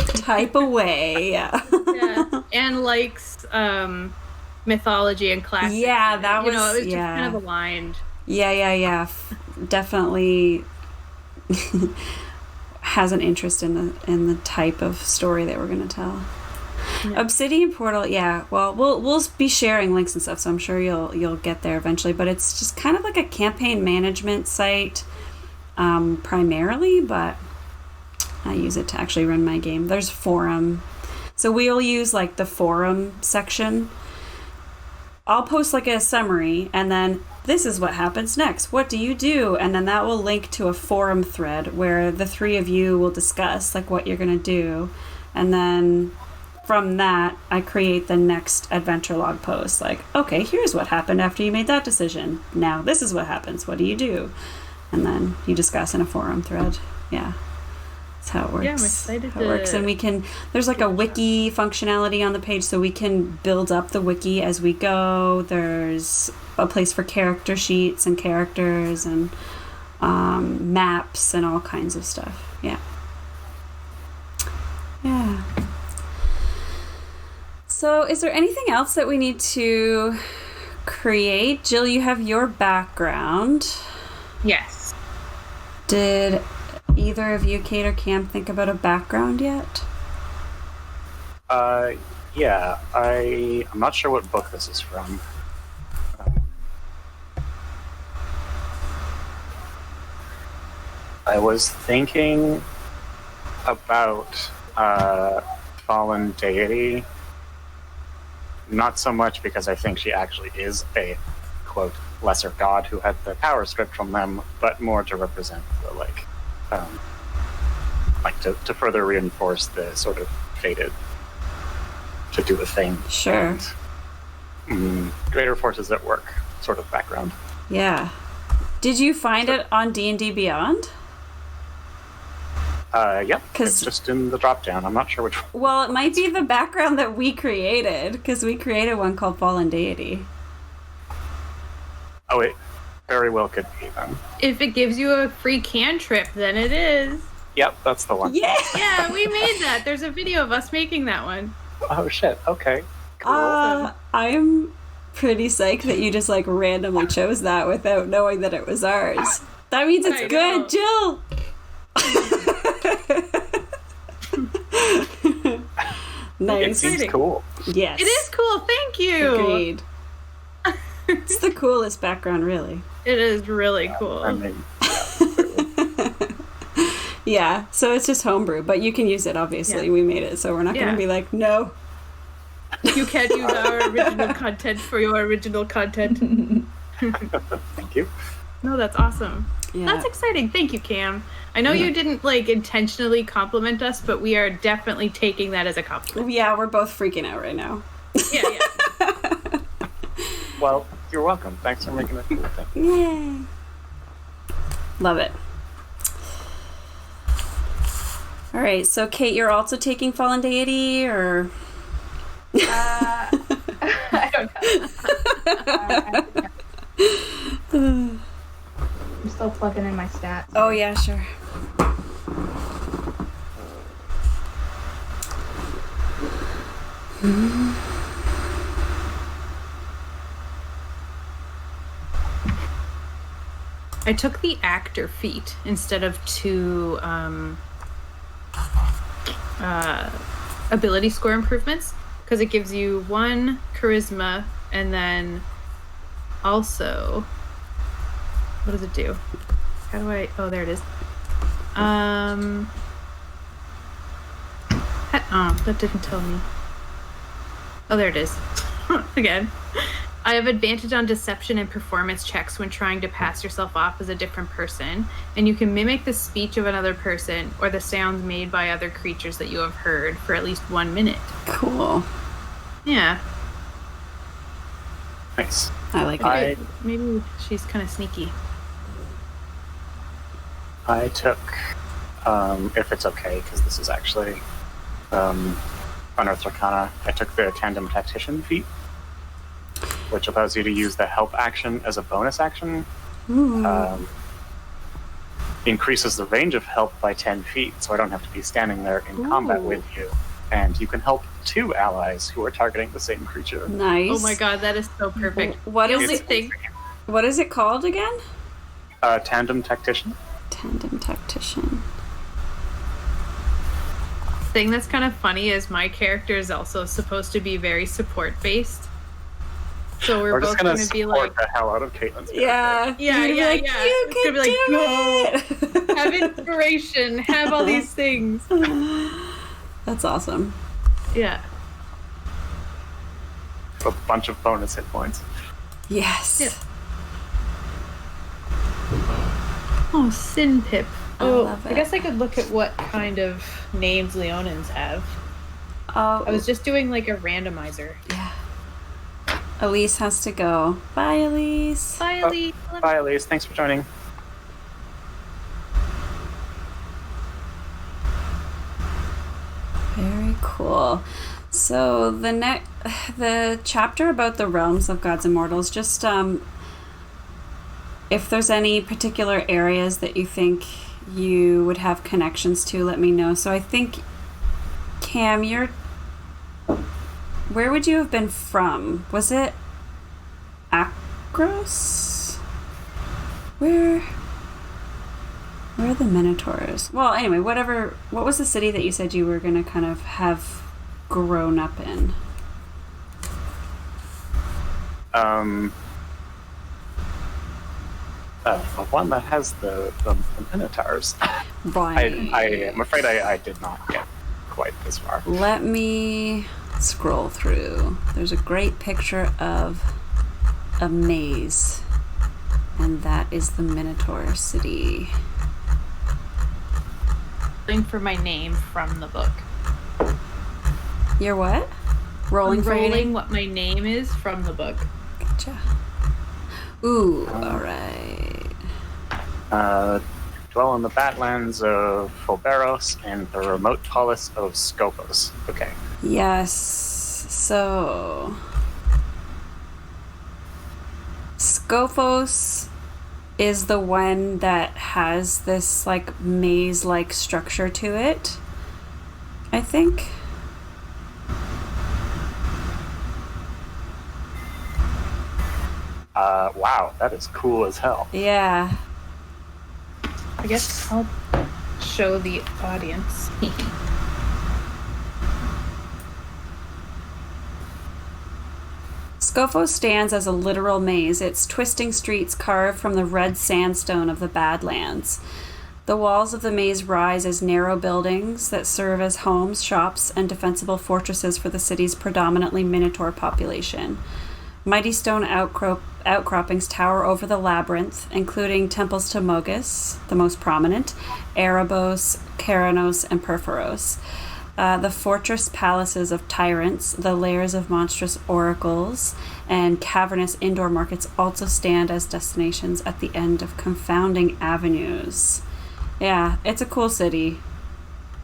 type away? Yeah. yeah, and likes mythology and classics. Yeah, that was it was just yeah. kind of aligned. Yeah. Definitely has an interest in the type of story that we're going to tell. Obsidian Portal, yeah. Well, we'll be sharing links and stuff, so I'm sure you'll get there eventually. But it's just kind of like a campaign management site, primarily. But I use it to actually run my game. There's forum, so we'll use like the forum section. I'll post like a summary, and then this is what happens next. What do you do? And then that will link to a forum thread where the three of you will discuss like what you're gonna do, and then from that I create the next adventure log post. Like, okay, here's what happened after you made that decision. Now this is what happens. What do you do? And then you discuss in a forum thread. Yeah. That's how it works. Yeah, I'm excited how it works. And we can, there's like a wiki functionality on the page, so we can build up the wiki as we go. There's a place for character sheets and characters and maps and all kinds of stuff. Yeah. Yeah. So is there anything else that we need to create? Jill, you have your background. Yes. Did either of you, Cait or Cam, think about a background yet? Yeah. I'm not sure what book this is from. I was thinking about fallen deity. Not so much because I think she actually is a, quote, lesser god who had the power stripped from them, but more to represent the, to further reinforce the sort of fated to do a thing. Sure. And, greater forces at work sort of background. Yeah. Did you find it on D&D Beyond? Yep. It's just in the drop down. I'm not sure which one. Well, it might be the background that we created, because we created one called Fallen Deity. Oh, it very well could be then. If it gives you a free cantrip, then it is. Yep, that's the one. Yeah! Yeah, we made that. There's a video of us making that one. Oh shit, okay. Cool. I'm pretty psyched that you just randomly chose that without knowing that it was ours. That means it's good, Jill! Nice. It seems cool. Yes. It is cool, thank you! Agreed. It's the coolest background, really. It is really cool. I mean, Yeah, so it's just homebrew, but you can use it, obviously. Yeah. We made it, so we're not going to be like, no. You can't use our original content for your original content. thank you. No, that's awesome. Yeah. That's exciting. Thank you, Cam. I know you didn't intentionally compliment us, but we are definitely taking that as a compliment. Yeah, we're both freaking out right now. Yeah. Well, you're welcome. Thanks for making it cool. Thank you. Yay. Love it. All right, so Cait, you're also taking Fallen Deity, or? I don't know. I'm still plugging in my stats. Oh, yeah, sure. I took the actor feat instead of 2 ability score improvements, because it gives you 1 charisma and then also, what does it do? How do I, oh, there it is. Oh, that didn't tell me. Oh, there it is. Again. I have advantage on deception and performance checks when trying to pass yourself off as a different person, and you can mimic the speech of another person or the sounds made by other creatures that you have heard for at least 1 minute. Cool. Yeah. Nice. I like it. Maybe she's kind of sneaky. I took, if it's okay, because this is actually Unearthed Arcana, I took the Tandem Tactician feat, which allows you to use the help action as a bonus action. Increases the range of help by 10 feet, so I don't have to be standing there in combat with you. And you can help 2 allies who are targeting the same creature. Nice. Oh my god, that is so perfect. What The is only it? thing, What is it called again? Tandem Tactician. Tandem Tactician. thing that's kind of funny is my character is also supposed to be very support based. So we're both going going to be like, the hell out of Caitlin's character. Yeah. yeah. You It's gonna be like, go, have inspiration, have all these things. That's awesome. Yeah. A bunch of bonus hit points. Yes. Yeah. Oh, Sin Pip. I love it. I guess I could look at what kind of names Leonins have. Oh, I was just doing like a randomizer. yeah. Elise has to go. Bye, Elise. Bye, Elise. Bye, Elise. Thanks for joining. Very cool. So the chapter about the realms of gods and mortals, just if there's any particular areas that you think you would have connections to, let me know. So I think, Cam, where would you have been from? Was it Akros? Where are the Minotaurs? Well, anyway, what was the city that you said you were going to kind of have grown up in? The one that has the Minotaurs. Right. I am afraid I did not get quite this far. Let me scroll through. There's a great picture of a maze, and that is the Minotaur city. Rolling for my name from the book. You're what? Rolling for your Rolling name? what my name is from the book. Gotcha. Ooh, alright. Dwell in the Badlands of Folberos and the remote polis of Skopos. Okay. Yes. So Skopos is the one that has this like maze-like structure to it, I think. Wow, that is cool as hell. Yeah. I guess I'll show the audience. Skopos stands as a literal maze, its twisting streets carved from the red sandstone of the Badlands. The walls of the maze rise as narrow buildings that serve as homes, shops, and defensible fortresses for the city's predominantly Minotaur population. Mighty stone outcroppings tower over the labyrinth, including temples to Mogus, the most prominent, Erebos, Keranos, and Perforos. The fortress palaces of tyrants, the lairs of monstrous oracles, and cavernous indoor markets also stand as destinations at the end of confounding avenues. Yeah, it's a cool city.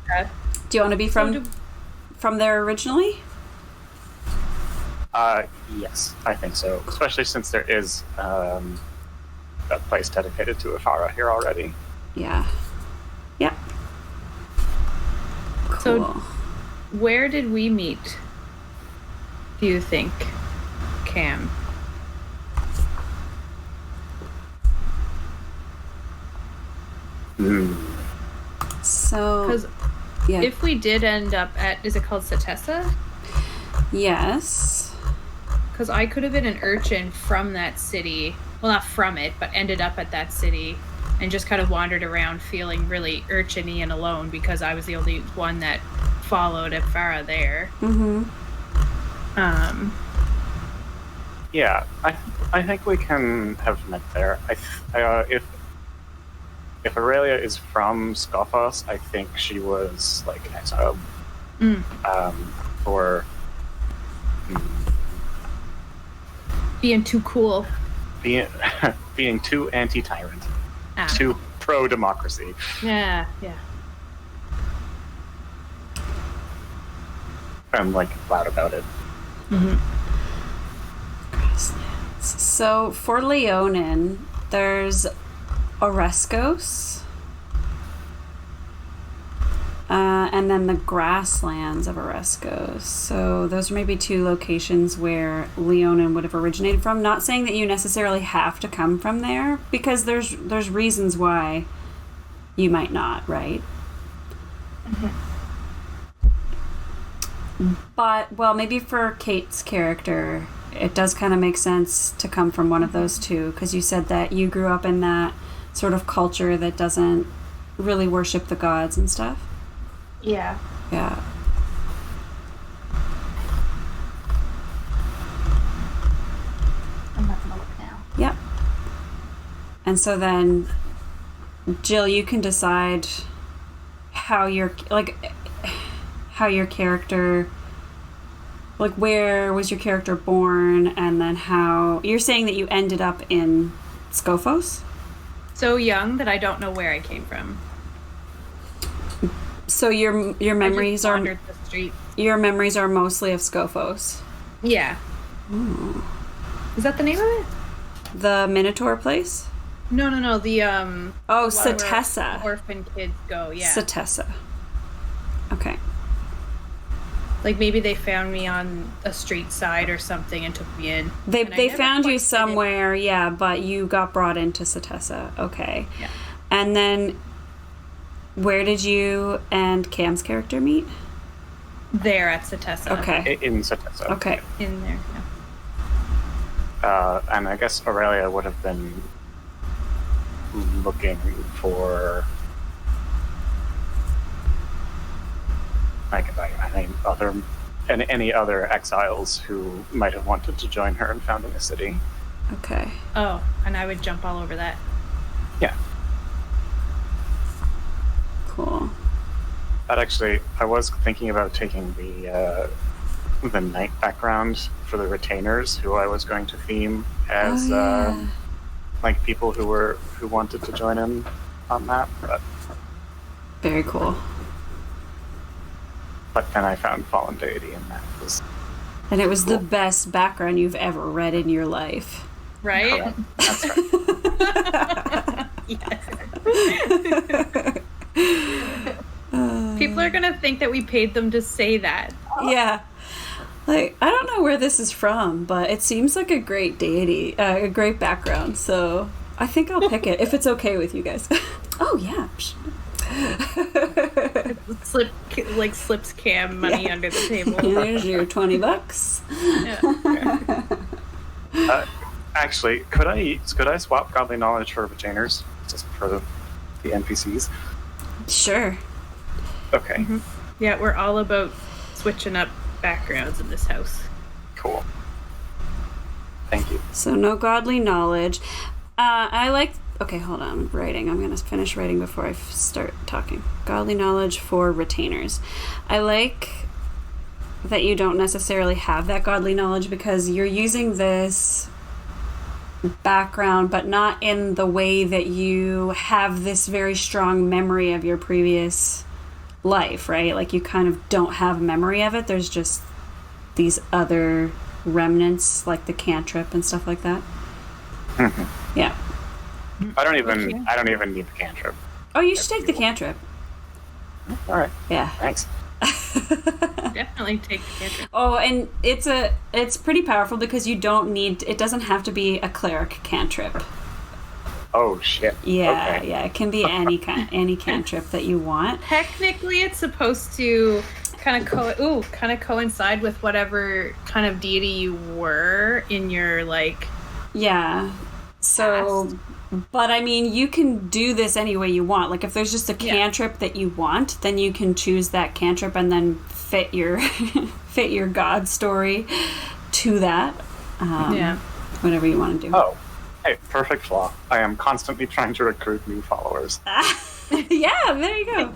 Yeah. Do you want to be from there originally? Yes, I think so. Especially since there is a place dedicated to Ifara here already. Yeah. Yep. Cool. So, where did we meet, do you think, Cam? So, Because yeah. if we did end up at, is it called Satessa? Yes. Because I could have been an urchin from that city. Well, not from it, but ended up at that city and just kind of wandered around feeling really urchin-y and alone because I was the only one that followed Ifara there. Mm-hmm. Yeah, I think we can have met there. If Aurelia is from Skopos, I think she was like exiled for Being too cool. being too anti-tyrant, Ah. too pro-democracy. Yeah. I'm like loud about it. Mm-hmm. So for Leonin, there's Oreskos, and then the grasslands of Oreskos. So those are maybe two locations where Leonin would have originated from. Not saying that you necessarily have to come from there, because there's reasons why you might not, right? Mm-hmm. But, well, maybe for Cait's character, it does kind of make sense to come from one of those two, because you said that you grew up in that sort of culture that doesn't really worship the gods and stuff. Yeah. Yeah. I'm not gonna look now. Yep. And so then, Jill, you can decide how your character, like, where was your character born, and then how you're saying that you ended up in Scophos? So young that I don't know where I came from. So your memories I just are wandered the street. your memories are mostly of Scophos. Yeah. Ooh. Is that the name of it? The Minotaur place? No. The Oh, one where Satessa. orphan kids go. Yeah. Satessa. Okay. Like maybe they found me on a street side or something and took me in. They And I never found you quite fit in. somewhere, yeah, but you got brought into Satessa. Okay. Yeah. And then where did you and Cam's character meet? There at Satessa. Okay. In Satessa. Okay. In there. Yeah. And I guess Aurelia would have been looking for any other exiles who might have wanted to join her in founding a city. Okay. Oh, and I would jump all over that. Yeah. Cool. That actually, I was thinking about taking the night background for the retainers, who I was going to theme as like people who wanted to join in on that, Very cool. but then I found Fallen Deity, and that was And it was the Cool. best background you've ever read in your life. Right? correct. That's right. People are gonna think that we paid them to say that. Yeah. Like, I don't know where this is from, but it seems like a great deity, a great background, so I think I'll pick it, if it's okay with you guys. Oh, yeah. Slips Cam money Yeah. under the table. Here's your $20. Yeah. Actually, could I swap Godly Knowledge for retainers, just for the NPCs? Sure. Okay, Yeah, we're all about switching up backgrounds in this house. cool. Thank you. So no godly knowledge. Okay, hold on. I'm writing. I'm going to finish writing before I start talking. Godly knowledge for retainers. I like that you don't necessarily have that godly knowledge because you're using this background, but not in the way that you have this very strong memory of your previous life, right? Like you kind of don't have a memory of it. There's just these other remnants, like the cantrip and stuff like that. Yeah. I don't even need the cantrip. Oh, you should take the cantrip. All right, Yeah. thanks. Definitely take the cantrip. Oh, and it's pretty powerful because you don't need. It doesn't have to be a cleric cantrip. Oh shit. Yeah, Okay. yeah. It can be any cantrip that you want. Technically, it's supposed to kind of coincide with whatever kind of deity you were in your Yeah. So, but I mean, you can do this any way you want. Like, if there's just a cantrip that you want, then you can choose that cantrip and then fit your fit your god story to that. Whatever you want to do. Oh, hey, perfect flaw. I am constantly trying to recruit new followers. Yeah, there you go.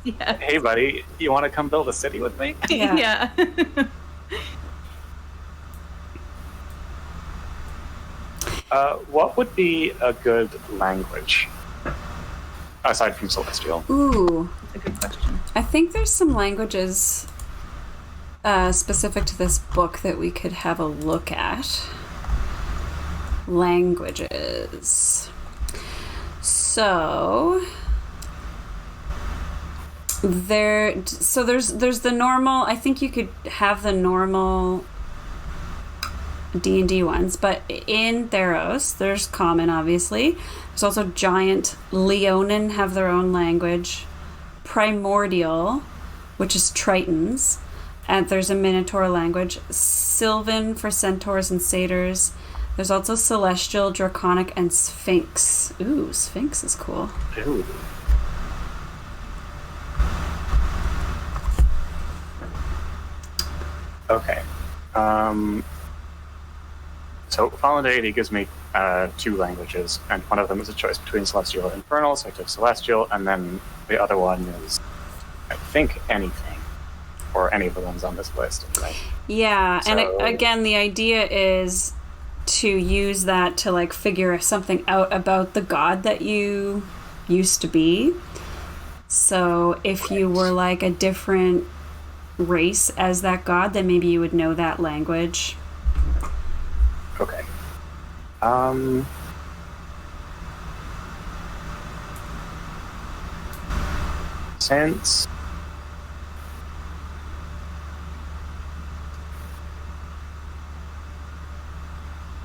Yeah. Hey, buddy, you want to come build a city with me? Yeah. What would be a good language aside from Celestial? Ooh, That's a good question. I think there's some languages specific to this book that we could have a look at. Languages. So there's the normal. I think you could have the normal D&D ones, but in Theros there's common, obviously. There's also giant. Leonin have their own language. Primordial, which is Tritons, And there's a Minotaur language. Sylvan for centaurs and satyrs. There's also Celestial, Draconic, and Sphinx. Ooh, Sphinx is cool. Ooh. Okay. So Fallen Deity gives me 2 languages, and one of them is a choice between Celestial and Infernal, so I took Celestial, and then the other one is, I think, anything, or any of the ones on this list. Right? Yeah, So, and again, the idea is to use that to like figure something out about the god that you used to be. So if you were like a different race as that god, then maybe you would know that language. Okay.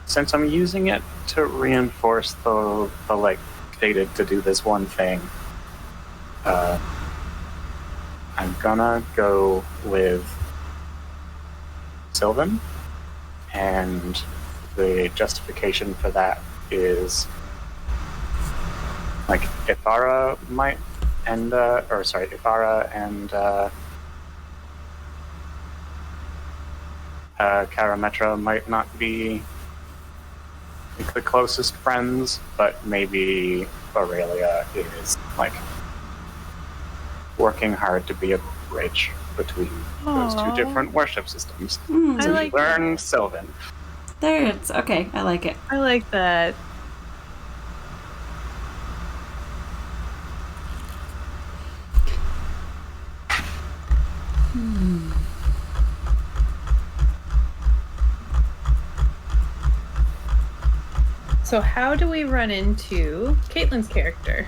Since I'm using it to reinforce the like fated to do this one thing, I'm gonna go with Sylvan, and the justification for that is like Ifara and Karametra might not be like the closest friends, but maybe Aurelia is like working hard to be a bridge between those 2 different worship systems. So I like you learn Sylvan. There it's okay. I like it. I like that. So how do we run into Caitlin's character?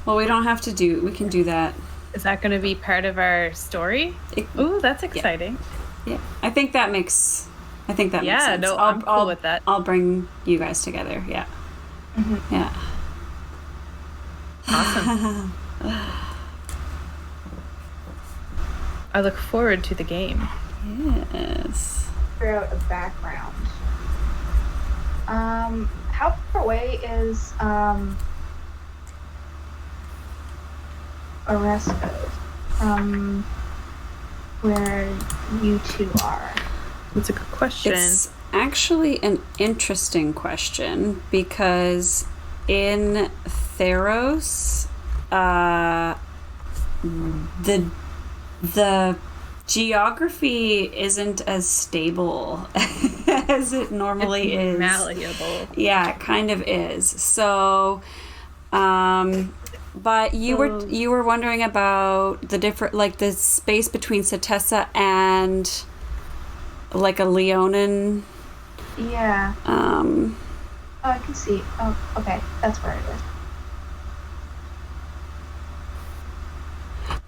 Well, we don't have to do. We can do that. Is that going to be part of our story? Ooh, that's exciting. Yeah, I think that makes sense. Yeah, no, I'm cool with that. I'll bring you guys together. Yeah. Mm-hmm. Yeah. Awesome. I look forward to the game. Yes. Figure out a background. How far away is Oresco from where you 2 are? That's a good question. It's actually an interesting question because in Theros, the geography isn't as stable as it normally is. Malleable. Yeah, it kind of is. So, but you were wondering about the different, like the space between Satessa and like a Leonin. Yeah. Oh, I can see. Oh, okay. That's where it is.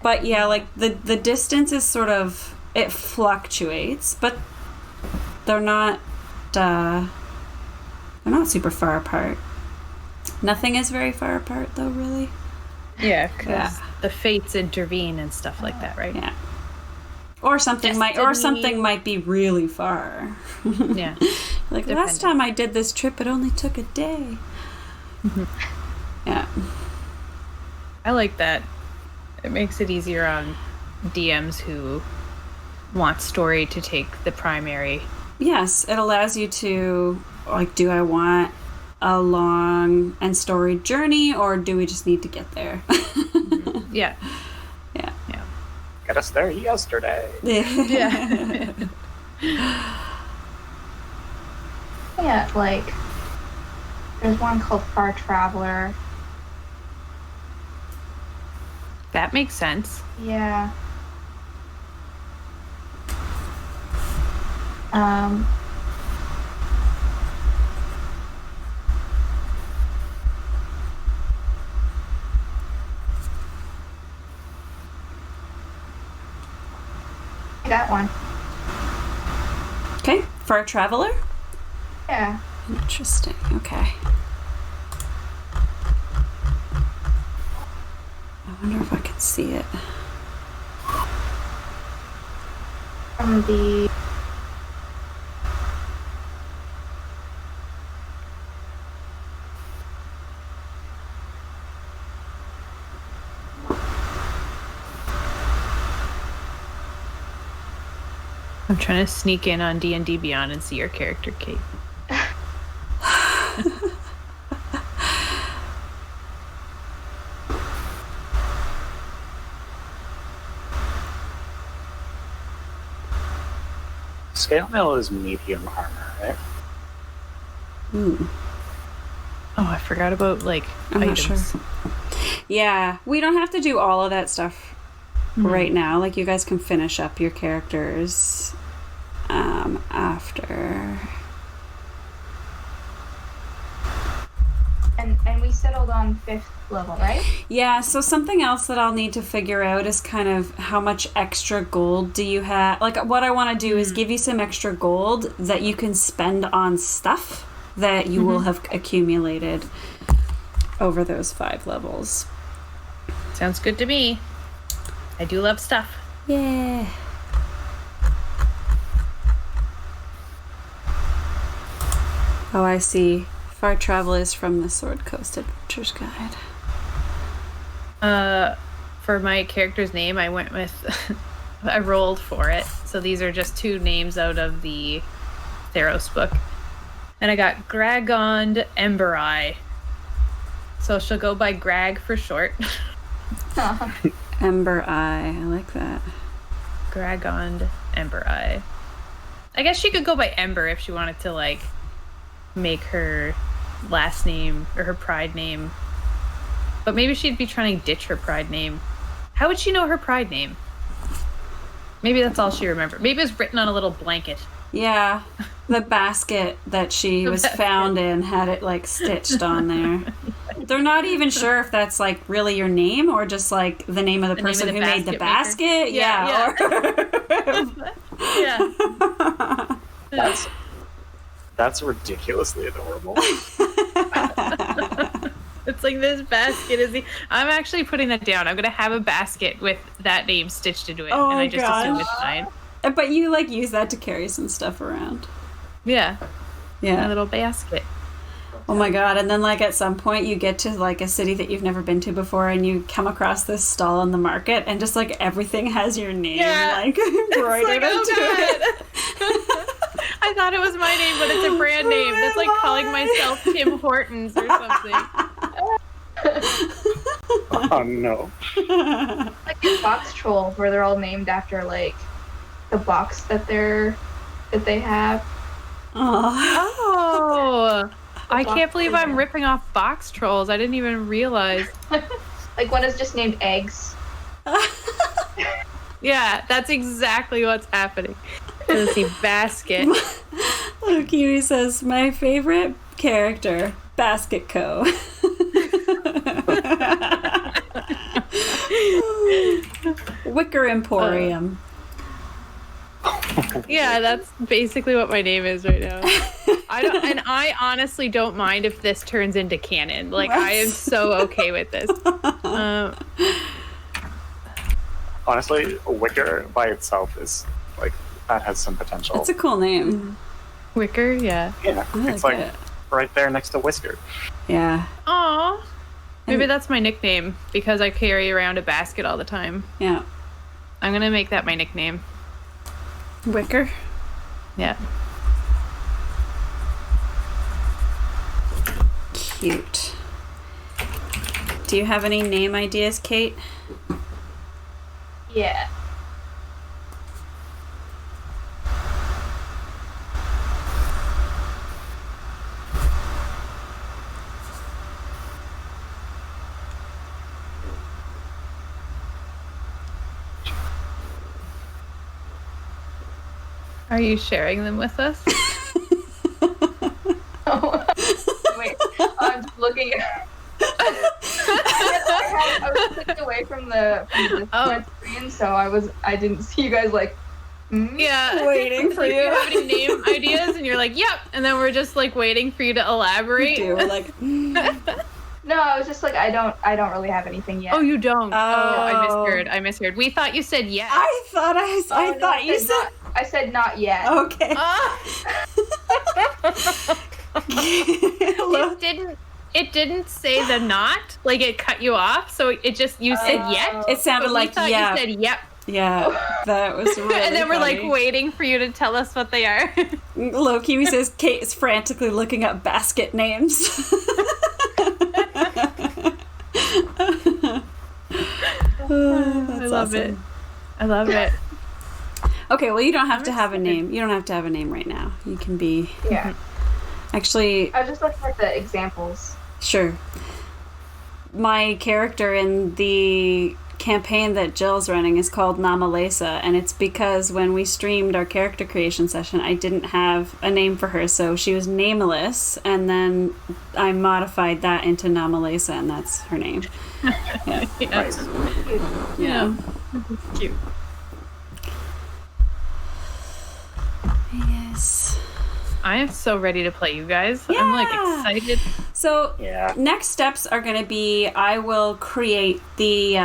But yeah, like the distance is sort of, it fluctuates, but they're not super far apart. Nothing is very far apart though, really. Yeah, because the fates intervene and stuff like that, right? Yeah. Or something might be really far. Yeah. Like last time I did this trip, it only took a day. Mm-hmm. Yeah. I like that. It makes it easier on DMs who want story to take the primary. Yes, it allows you to, like, do I want a long and storied journey, or do we just need to get there? Yeah. Yeah. Yeah. Get us there yesterday. Yeah. Yeah, like there's one called Far Traveler. That makes sense. Yeah. That one. Okay, for a traveler? Yeah. Interesting, okay. I wonder if I can see it. from the... I'm trying to sneak in on D&D Beyond and see your character, Cait. Scale mail is medium armor, right? Ooh. Oh, I forgot about, like, I'm items. not sure. Yeah, we don't have to do all of that stuff right now. Like, you guys can finish up your characters after. And we settled on 5th level, right? Yeah, so something else that I'll need to figure out is kind of how much extra gold do you have. Like, what I want to do is give you some extra gold that you can spend on stuff that you will have accumulated over those 5 levels. Sounds good to me. I do love stuff. Yeah. Oh, I see. Far travel is from the Sword Coast Adventures Guide. For my character's name, I went with... I rolled for it. So these are just 2 names out of the Theros book. And I got Gragond Ember Eye. So she'll go by Grag for short. Ember Eye. I like that. Gragond Ember Eye. I guess she could go by Ember if she wanted to, like, make her last name or her pride name. But maybe she'd be trying to ditch her pride name. How would she know her pride name? Maybe that's all she remembered. Maybe it's written on a little blanket. Yeah. The basket that she was found in had it, like, stitched on there. They're not even sure if that's, like, really your name or just, like, the name of the person who made the basket. Yeah. Yeah. That's ridiculously adorable. It's like this basket is the... I'm actually putting that down. I'm going to have a basket with that name stitched into it. Oh, and I just gosh. assume it's mine. But you, like, use that to carry some stuff around. Yeah. Yeah. A little basket. Oh my god, and then, like, at some point you get to, like, a city that you've never been to before and you come across this stall in the market and just, like, everything has your name, like, embroidered into it. I thought it was my name, but it's a brand name. That's like calling myself Tim Hortons or something. Oh, no. Like in box trolls where they're all named after, like, the box that they have. Oh, I can't believe I'm ripping off box trolls. I didn't even realize. Like one is just named Eggs. Yeah, that's exactly what's happening. Let's see, basket. Kiwi says, my favorite character, Basket Co. Wicker Emporium. Yeah, that's basically what my name is right now. I honestly don't mind if this turns into canon. Like, I am so okay with this. Honestly, Wicker by itself is, like, that has some potential. That's a cool name. Wicker, yeah. Yeah, it's like right there next to Whisker. Yeah. Aw. Maybe that's my nickname because I carry around a basket all the time. Yeah. I'm gonna make that my nickname. Wicker? Yeah. Cute. Do you have any name ideas, Cait? Yeah. Are you sharing them with us? Wait, I'm just looking at... I was clicked away from the screen, so I didn't see you guys like. Yeah, waiting for like, you. Do you have any name ideas? And you're like, yep. And then we're just like waiting for you to elaborate. We're like, No, I was just like, I don't really have anything yet. Oh, you don't. Oh. I misheard. We thought you said yes. I thought you said. I said not yet. Okay. It didn't say the not, like it cut you off, so it just you said yet. It sounded but like thought yeah. You said yep. Yeah, that was really And then we're funny. like waiting for you to tell us what they are. Low-key says Cait is frantically looking up basket names. I love it. I love it. Okay, well, you don't have to have a name. You don't have to have a name right now. You can be... Yeah. Actually... I was just looking at the examples. Sure. My character in the campaign that Jill's running is called Namalesa, and it's because when we streamed our character creation session, I didn't have a name for her, so she was nameless, and then I modified that into Namalesa, and that's her name. Yeah. Nice. Yeah. Cute. Yes. I am so ready to play, you guys. Yeah. I'm like excited. So Yeah. next steps are going to be I will create the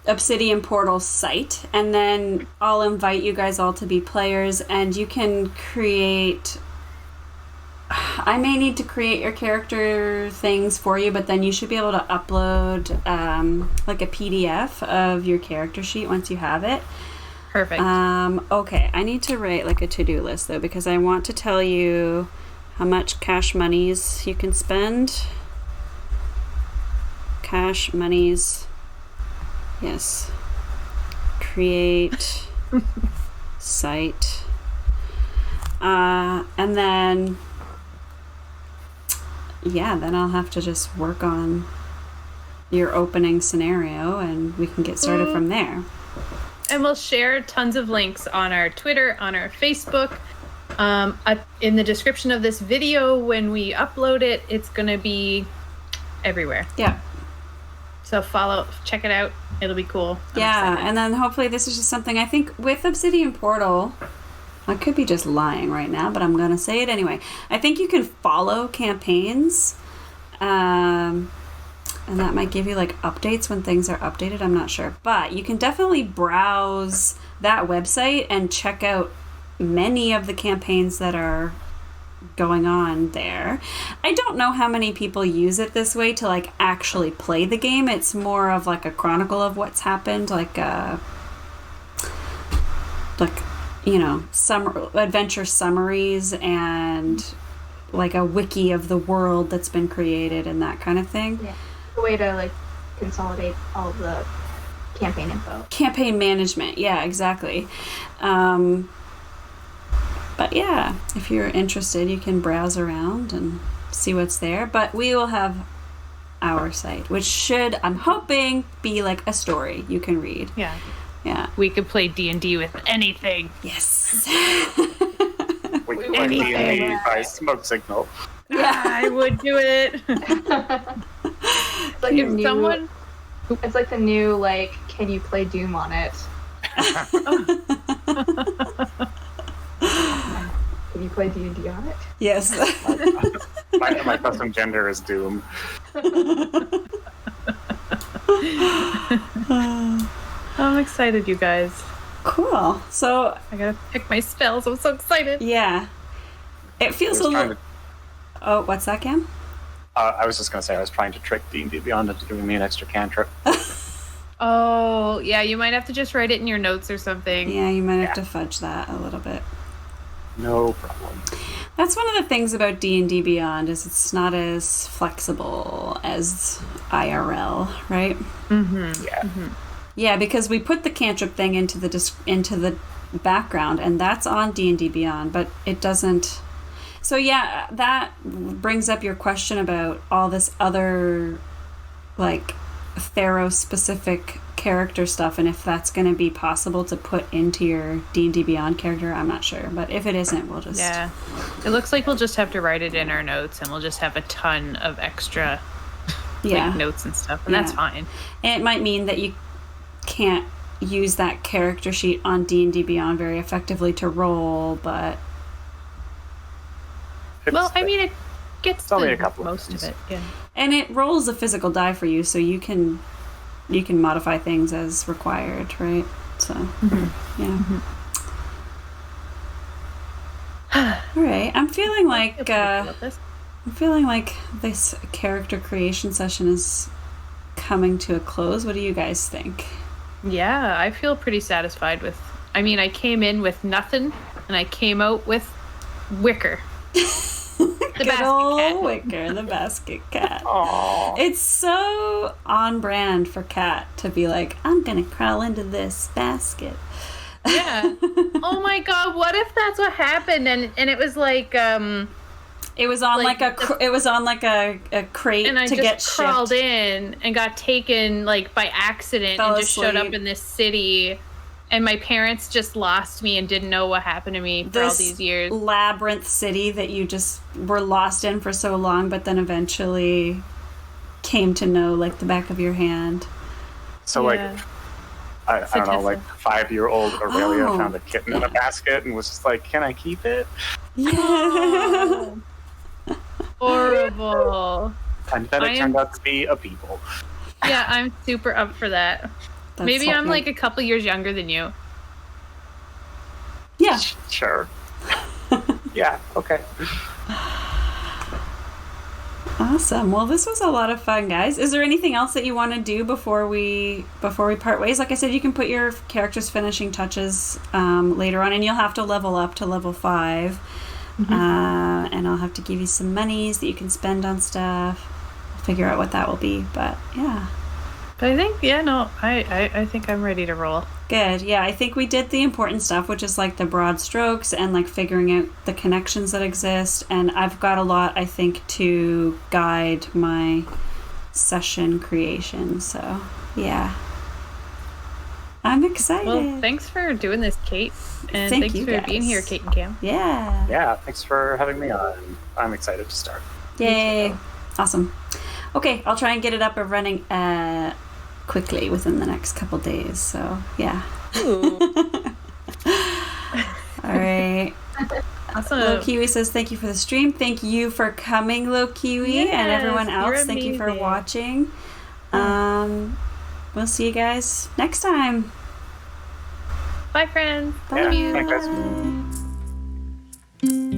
Obsidian Portal site, and then I'll invite you guys all to be players, and you can create... I may need to create your character things for you, but then you should be able to upload like a PDF of your character sheet once you have it. Perfect. Okay, I need to write like a to-do list though, because I want to tell you how much cash monies you can spend. Cash monies. Yes. Create site. And then then I'll have to just work on your opening scenario and we can get started from there. And we'll share tons of links on our Twitter, on our Facebook. In the description of this video, when we upload it, it's going to be everywhere. Yeah. So check it out. It'll be cool. I'm Yeah, excited. and then hopefully this is just something I think with Obsidian Portal, I could be just lying right now, but I'm going to say it anyway. I think you can follow campaigns, and that might give you like updates when things are updated. I'm not sure, but you can definitely browse that website and check out many of the campaigns that are going on there. I don't know how many people use it this way to like actually play the game. It's more of like a chronicle of what's happened, like you know, some adventure summaries and like a wiki of the world that's been created and that kind of thing. Yeah. A way to like consolidate all of the campaign info. Campaign management, yeah, exactly. But yeah, if you're interested, you can browse around and see what's there. But we will have our site, which should, I'm hoping, be like a story you can read. Yeah. Yeah. We could play D&D with anything. Yes. We can play D&D by smoke signal. Yeah. I would do it. It's like If someone... It's like the new like, can you play Doom on it? Can you play D&D on it? Yes. My custom gender is Doom. I'm excited, you guys. Cool. So, I gotta pick my spells. I'm so excited. yeah. It feels a little... Oh, what's that, Cam? I was just going to say, I was trying to trick D&D Beyond into giving me an extra cantrip. Oh, yeah, you might have to just write it in your notes or something. Yeah, you might have to fudge that a little bit. No problem. That's one of the things about D&D Beyond is it's not as flexible as IRL, right? Mm-hmm. Yeah. Mm-hmm. Yeah, because we put the cantrip thing into the background, and that's on D&D Beyond, but it doesn't... So yeah, that brings up your question about all this other, like, Theros-specific character stuff, and if that's going to be possible to put into your D&D Beyond character, I'm not sure. But if it isn't, we'll just... Yeah. It looks like we'll just have to write it in our notes, and we'll just have a ton of extra like, notes and stuff, and that's fine. And it might mean that you can't use that character sheet on D&D Beyond very effectively to roll, but... Well, I mean, it gets only a couple of most of things. it. Yeah. And it rolls a physical die for you, so you can modify things as required, right? So, yeah. All right. I'm feeling like About this. I'm feeling like this character creation session is coming to a close. What do you guys think? Yeah, I feel pretty satisfied with. I mean, I came in with nothing, and I came out with Wicker. Good basket old cat. Wicker, the basket cat. Aww. It's so on brand for Cat to be like, I'm gonna crawl into this basket. Yeah. Oh my god, what if that's what happened? And it was like It was on Like, a crate and I to just get crawled shipped. in and got taken like by accident Fell and just showed up asleep. in this city, and my parents just lost me and didn't know what happened to me for all This these years. labyrinth city that you just were lost in for so long, but then eventually came to know like the back of your hand. So Yeah. I don't know, like 5-year-old Aurelia Oh, found a kitten in a basket and was just like, "Can I keep it?" Yeah. Horrible. And then I it am- turned out to be a beagle. Yeah, I'm super up for that. That's Maybe I'm something. like a couple years younger than you. Yeah. Sure. Yeah. Okay. Awesome. Well, this was a lot of fun, guys. Is there anything else that you want to do before we part ways? Like I said, you can put your character's finishing touches later on, and you'll have to level up to level 5. And I'll have to give you some monies that you can spend on stuff. I'll figure out what that will be, but yeah. But I think, yeah, no, I think I'm ready to roll. Good. Yeah, I think we did the important stuff, which is like the broad strokes and like figuring out the connections that exist. And I've got a lot, I think, to guide my session creation. So, yeah. I'm excited. Well, thanks for doing this, Cait. And Thank thanks you, for being guys. here, Cait and Cam. Yeah. Yeah. Thanks for having me on. I'm excited to start. Yay. Awesome. Okay, I'll try and get it up and running quickly within the next couple days. So, yeah. Ooh. All right. Awesome. Low Kiwi says, thank you for the stream. Thank you for coming, Low Kiwi, and Yes, everyone you're else. Thank you for amazing. watching. We'll see you guys next time. Bye, friends. Bye. Yeah, thanks, guys. Bye.